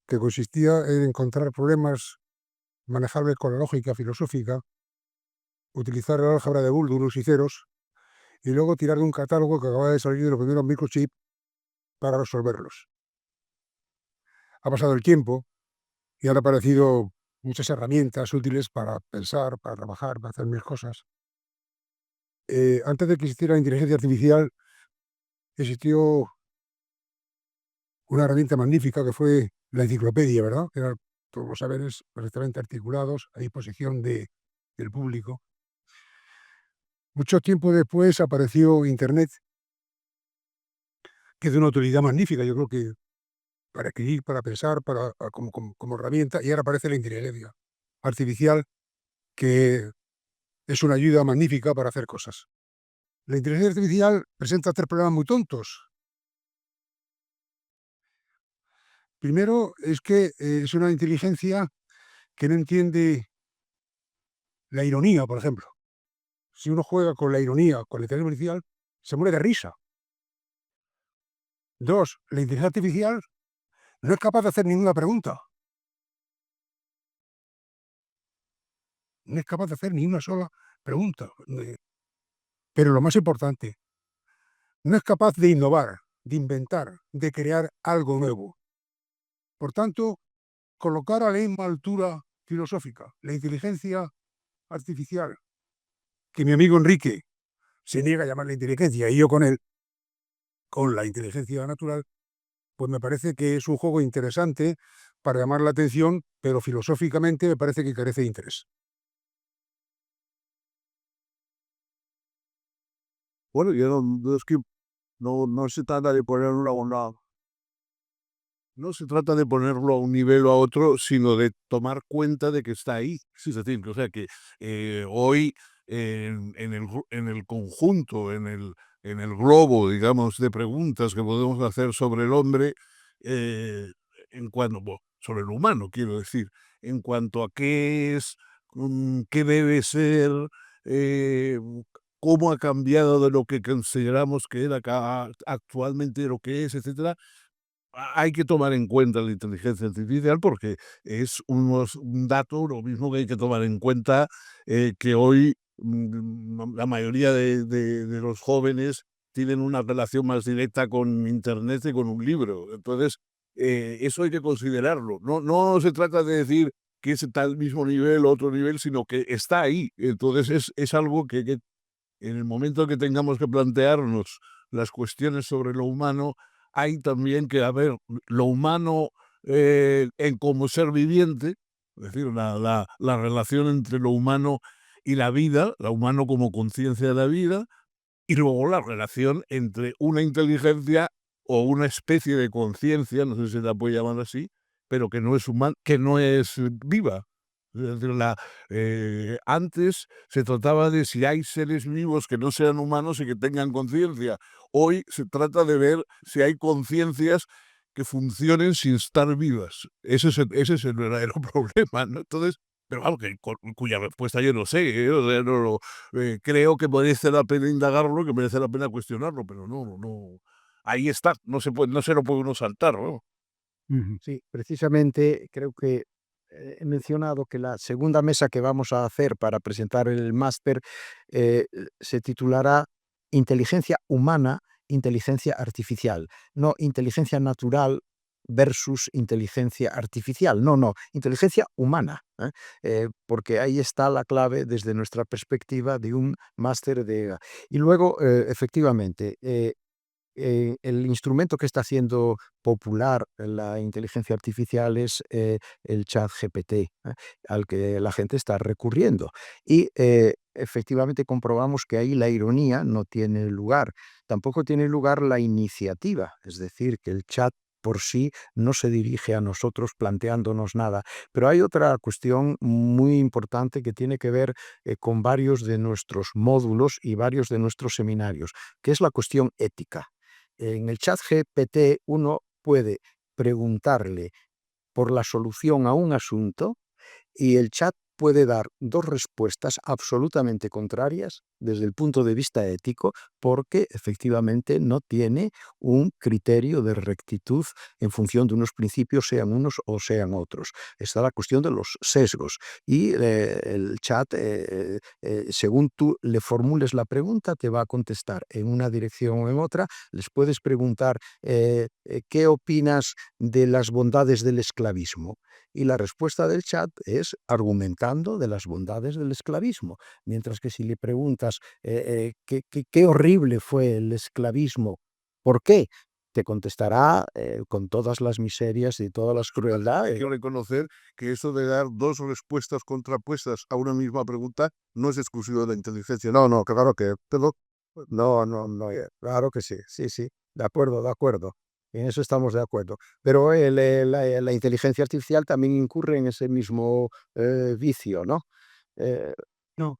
que consistía en encontrar problemas manejables con la lógica filosófica, utilizar el álgebra de Boole de unos y ceros, y luego tirar de un catálogo que acababa de salir de los primeros microchips para resolverlos. Ha pasado el tiempo y han aparecido muchas herramientas útiles para pensar, para trabajar, para hacer mil cosas. Antes de que existiera la inteligencia artificial, existió una herramienta magnífica que fue la enciclopedia, ¿verdad? Que eran todos los saberes perfectamente articulados a disposición del público. Mucho tiempo después apareció Internet, que es de una utilidad magnífica, yo creo que para escribir, para pensar, como herramienta, y ahora aparece la inteligencia artificial, que es una ayuda magnífica para hacer cosas. La inteligencia artificial presenta tres problemas muy tontos. Primero, es que es una inteligencia que no entiende la ironía, por ejemplo. Si uno juega con la ironía, con la inteligencia artificial, se muere de risa. Dos, la inteligencia artificial no es capaz de hacer ninguna pregunta. No es capaz de hacer ni una sola pregunta. Pero lo más importante, no es capaz de innovar, de inventar, de crear algo nuevo. Por tanto, colocar a la misma altura filosófica la inteligencia artificial, que mi amigo Enrique se niega a llamarla inteligencia, y yo con él, con la inteligencia natural, pues me parece que es un juego interesante para llamar la atención, pero filosóficamente me parece que carece de interés. Bueno, es que no se trata de ponerlo no se trata de ponerlo a un nivel o a otro, sino de tomar cuenta de que está ahí. Es decir, o sea que hoy en el conjunto, en el globo, digamos, de preguntas que podemos hacer sobre el hombre, en cuanto, bueno, sobre el humano, quiero decir, en cuanto a qué es, qué debe ser, eh, cómo ha cambiado de lo que consideramos que era actualmente lo que es, etcétera, hay que tomar en cuenta la inteligencia artificial porque es un dato, lo mismo que hay que tomar en cuenta que hoy la mayoría de los jóvenes tienen una relación más directa con Internet que con un libro. Entonces, eso hay que considerarlo. No se trata de decir que es tal mismo nivel o otro nivel, sino que está ahí. Entonces, es algo que en el momento que tengamos que plantearnos las cuestiones sobre lo humano, hay también que haber lo humano como ser viviente, es decir, la relación entre lo humano y la vida, lo humano como conciencia de la vida, y luego la relación entre una inteligencia o una especie de conciencia, no sé si se la puede llamar así, pero que no es humana, que no es viva. Es decir, antes se trataba de si hay seres vivos que no sean humanos y que tengan conciencia. Hoy se trata de ver si hay conciencias que funcionen sin estar vivas. Ese es el verdadero problema, ¿no? Entonces, pero claro, cuya respuesta yo no sé, o sea, creo que merece la pena indagarlo, que merece la pena cuestionarlo, pero no. Ahí está, no se lo puede uno saltar, ¿no? Ujú. Sí, precisamente creo que he mencionado que la segunda mesa que vamos a hacer para presentar el máster se titulará Inteligencia humana, inteligencia artificial, no inteligencia natural versus inteligencia artificial, no, no, inteligencia humana, porque ahí está la clave desde nuestra perspectiva de un máster de... Y luego, efectivamente, el instrumento que está haciendo popular la inteligencia artificial es el chat GPT, al que la gente está recurriendo. Y efectivamente comprobamos que ahí la ironía no tiene lugar. Tampoco tiene lugar la iniciativa, es decir, que el chat por sí no se dirige a nosotros planteándonos nada. Pero hay otra cuestión muy importante que tiene que ver con varios de nuestros módulos y varios de nuestros seminarios, que es la cuestión ética. En el chat GPT uno puede preguntarle por la solución a un asunto y el chat puede dar dos respuestas absolutamente contrarias desde el punto de vista ético, porque efectivamente no tiene un criterio de rectitud en función de unos principios, sean unos o sean otros. Está la cuestión de los sesgos y el chat, según tú le formules la pregunta, te va a contestar en una dirección o en otra. Les puedes preguntar, ¿qué opinas de las bondades del esclavismo? Y la respuesta del chat es argumentando de las bondades del esclavismo. Mientras que si le preguntas qué horrible fue el esclavismo, ¿por qué? Te contestará con todas las miserias y todas las crueldades. Quiero reconocer que eso de dar dos respuestas contrapuestas a una misma pregunta no es exclusivo de la inteligencia. No, no, claro que todo. No, no, no, claro que sí, sí, sí, de acuerdo, de acuerdo. En eso estamos de acuerdo. Pero la inteligencia artificial también incurre en ese mismo vicio, ¿no? Eh, No,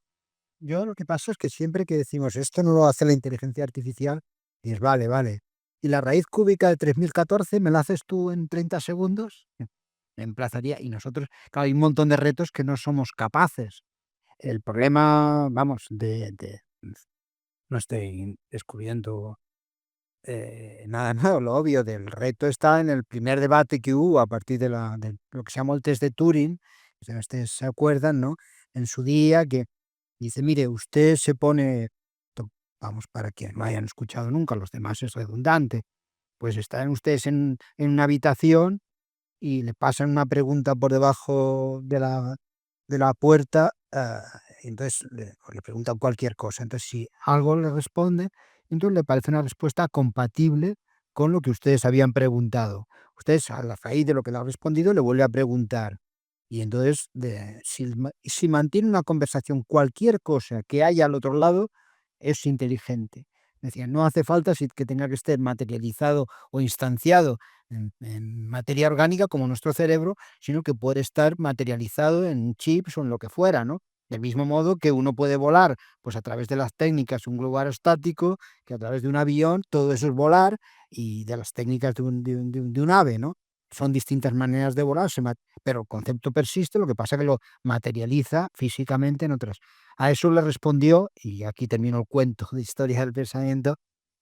yo lo que pasa es que siempre que decimos esto no lo hace la inteligencia artificial, dices, vale, vale. ¿Y la raíz cúbica de 3014 me la haces tú en 30 segundos? Me emplazaría. Y nosotros, claro, hay un montón de retos que no somos capaces. El problema, vamos, no estoy descubriendo nada nuevo, lo obvio del reto está en el primer debate que hubo a partir de lo que se llamó el test de Turing, si ustedes se acuerdan, ¿no? En su día, que dice, mire, usted se pone, vamos, para quienes no hayan escuchado nunca, los demás es redundante, pues están ustedes en una habitación y le pasan una pregunta por debajo de la puerta, entonces le preguntan cualquier cosa. Entonces, si algo le responde, entonces le parece una respuesta compatible con lo que ustedes habían preguntado. Ustedes, a la raíz de lo que le ha respondido, le vuelve a preguntar. Y entonces, si mantiene una conversación, cualquier cosa que haya al otro lado, es inteligente. Decía, no hace falta que tenga que estar materializado o instanciado en materia orgánica como nuestro cerebro, sino que puede estar materializado en chips o en lo que fuera, ¿no? Del mismo modo que uno puede volar, pues a través de las técnicas, un globo aerostático, que a través de un avión, todo eso es volar, y de las técnicas de un ave, ¿no? Son distintas maneras de volar, pero el concepto persiste, lo que pasa es que lo materializa físicamente en otras. A eso le respondió, y aquí termino el cuento de historia del pensamiento,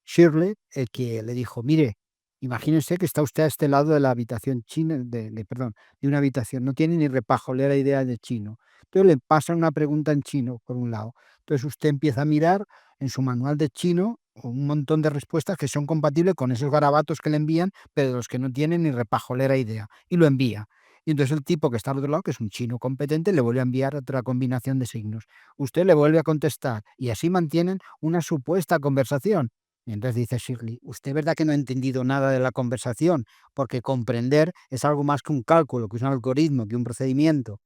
Shirley, que le dijo, mire, imagínense que está usted a este lado de la habitación china, perdón, de una habitación, no tiene ni repajolera idea de chino. Entonces le pasan una pregunta en chino, por un lado. Entonces usted empieza a mirar en su manual de chino un montón de respuestas que son compatibles con esos garabatos que le envían, pero de los que no tienen ni repajolera idea, y lo envía. Y entonces el tipo que está al otro lado, que es un chino competente, le vuelve a enviar otra combinación de signos. Usted le vuelve a contestar y así mantienen una supuesta conversación. Y entonces dice Shirley, usted verdad que no ha entendido nada de la conversación, porque comprender es algo más que un cálculo, que es un algoritmo, que un procedimiento.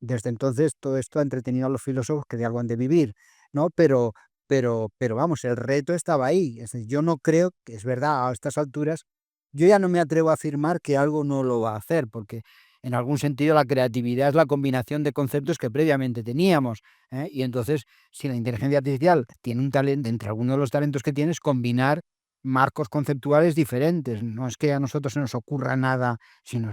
Desde entonces todo esto ha entretenido a los filósofos que de algo han de vivir, ¿no? Pero vamos, el reto estaba ahí. Es decir, yo no creo que es verdad a estas alturas, yo ya no me atrevo a afirmar que algo no lo va a hacer, porque en algún sentido la creatividad es la combinación de conceptos que previamente teníamos, Y entonces, si la inteligencia artificial tiene un talento, entre algunos de los talentos que tiene es combinar marcos conceptuales diferentes. No es que a nosotros se nos ocurra nada, sino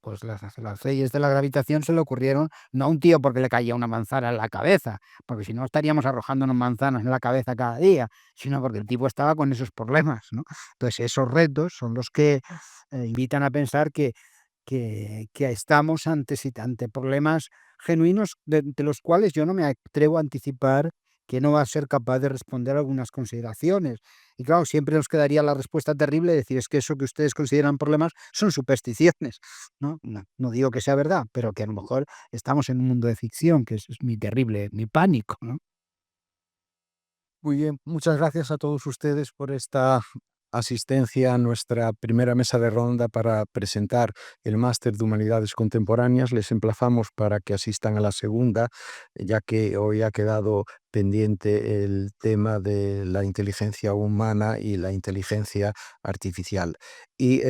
pues las leyes de la gravitación se le ocurrieron no a un tío porque le caía una manzana en la cabeza, porque si no estaríamos arrojándonos manzanas en la cabeza cada día, sino porque el tipo estaba con esos problemas, ¿no? Entonces esos retos son los que invitan a pensar que estamos ante problemas genuinos de los cuales yo no me atrevo a anticipar que no va a ser capaz de responder a algunas consideraciones. Y claro, siempre nos quedaría la respuesta terrible de decir, es que eso que ustedes consideran problemas son supersticiones, ¿no? No digo que sea verdad, pero que a lo mejor estamos en un mundo de ficción, que es mi terrible, mi pánico, ¿no? Muy bien, muchas gracias a todos ustedes por esta asistencia a nuestra primera mesa de ronda para presentar el Máster de Humanidades Contemporáneas. Les emplazamos para que asistan a la segunda, ya que hoy ha quedado pendiente el tema de la inteligencia humana y la inteligencia artificial. Y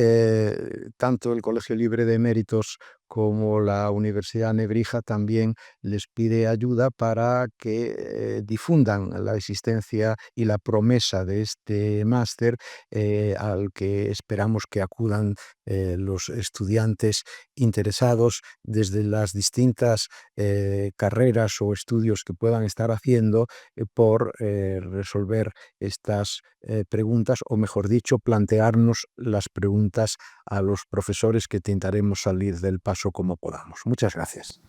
tanto el Colegio Libre de Eméritos como la Universidad Nebrija también les pide ayuda para que difundan la existencia y la promesa de este máster al que esperamos que acudan los estudiantes interesados desde las distintas carreras o estudios que puedan estar haciendo por resolver estas preguntas, o mejor dicho, plantearnos las preguntas a los profesores, que intentaremos salir del paso como podamos. Muchas gracias.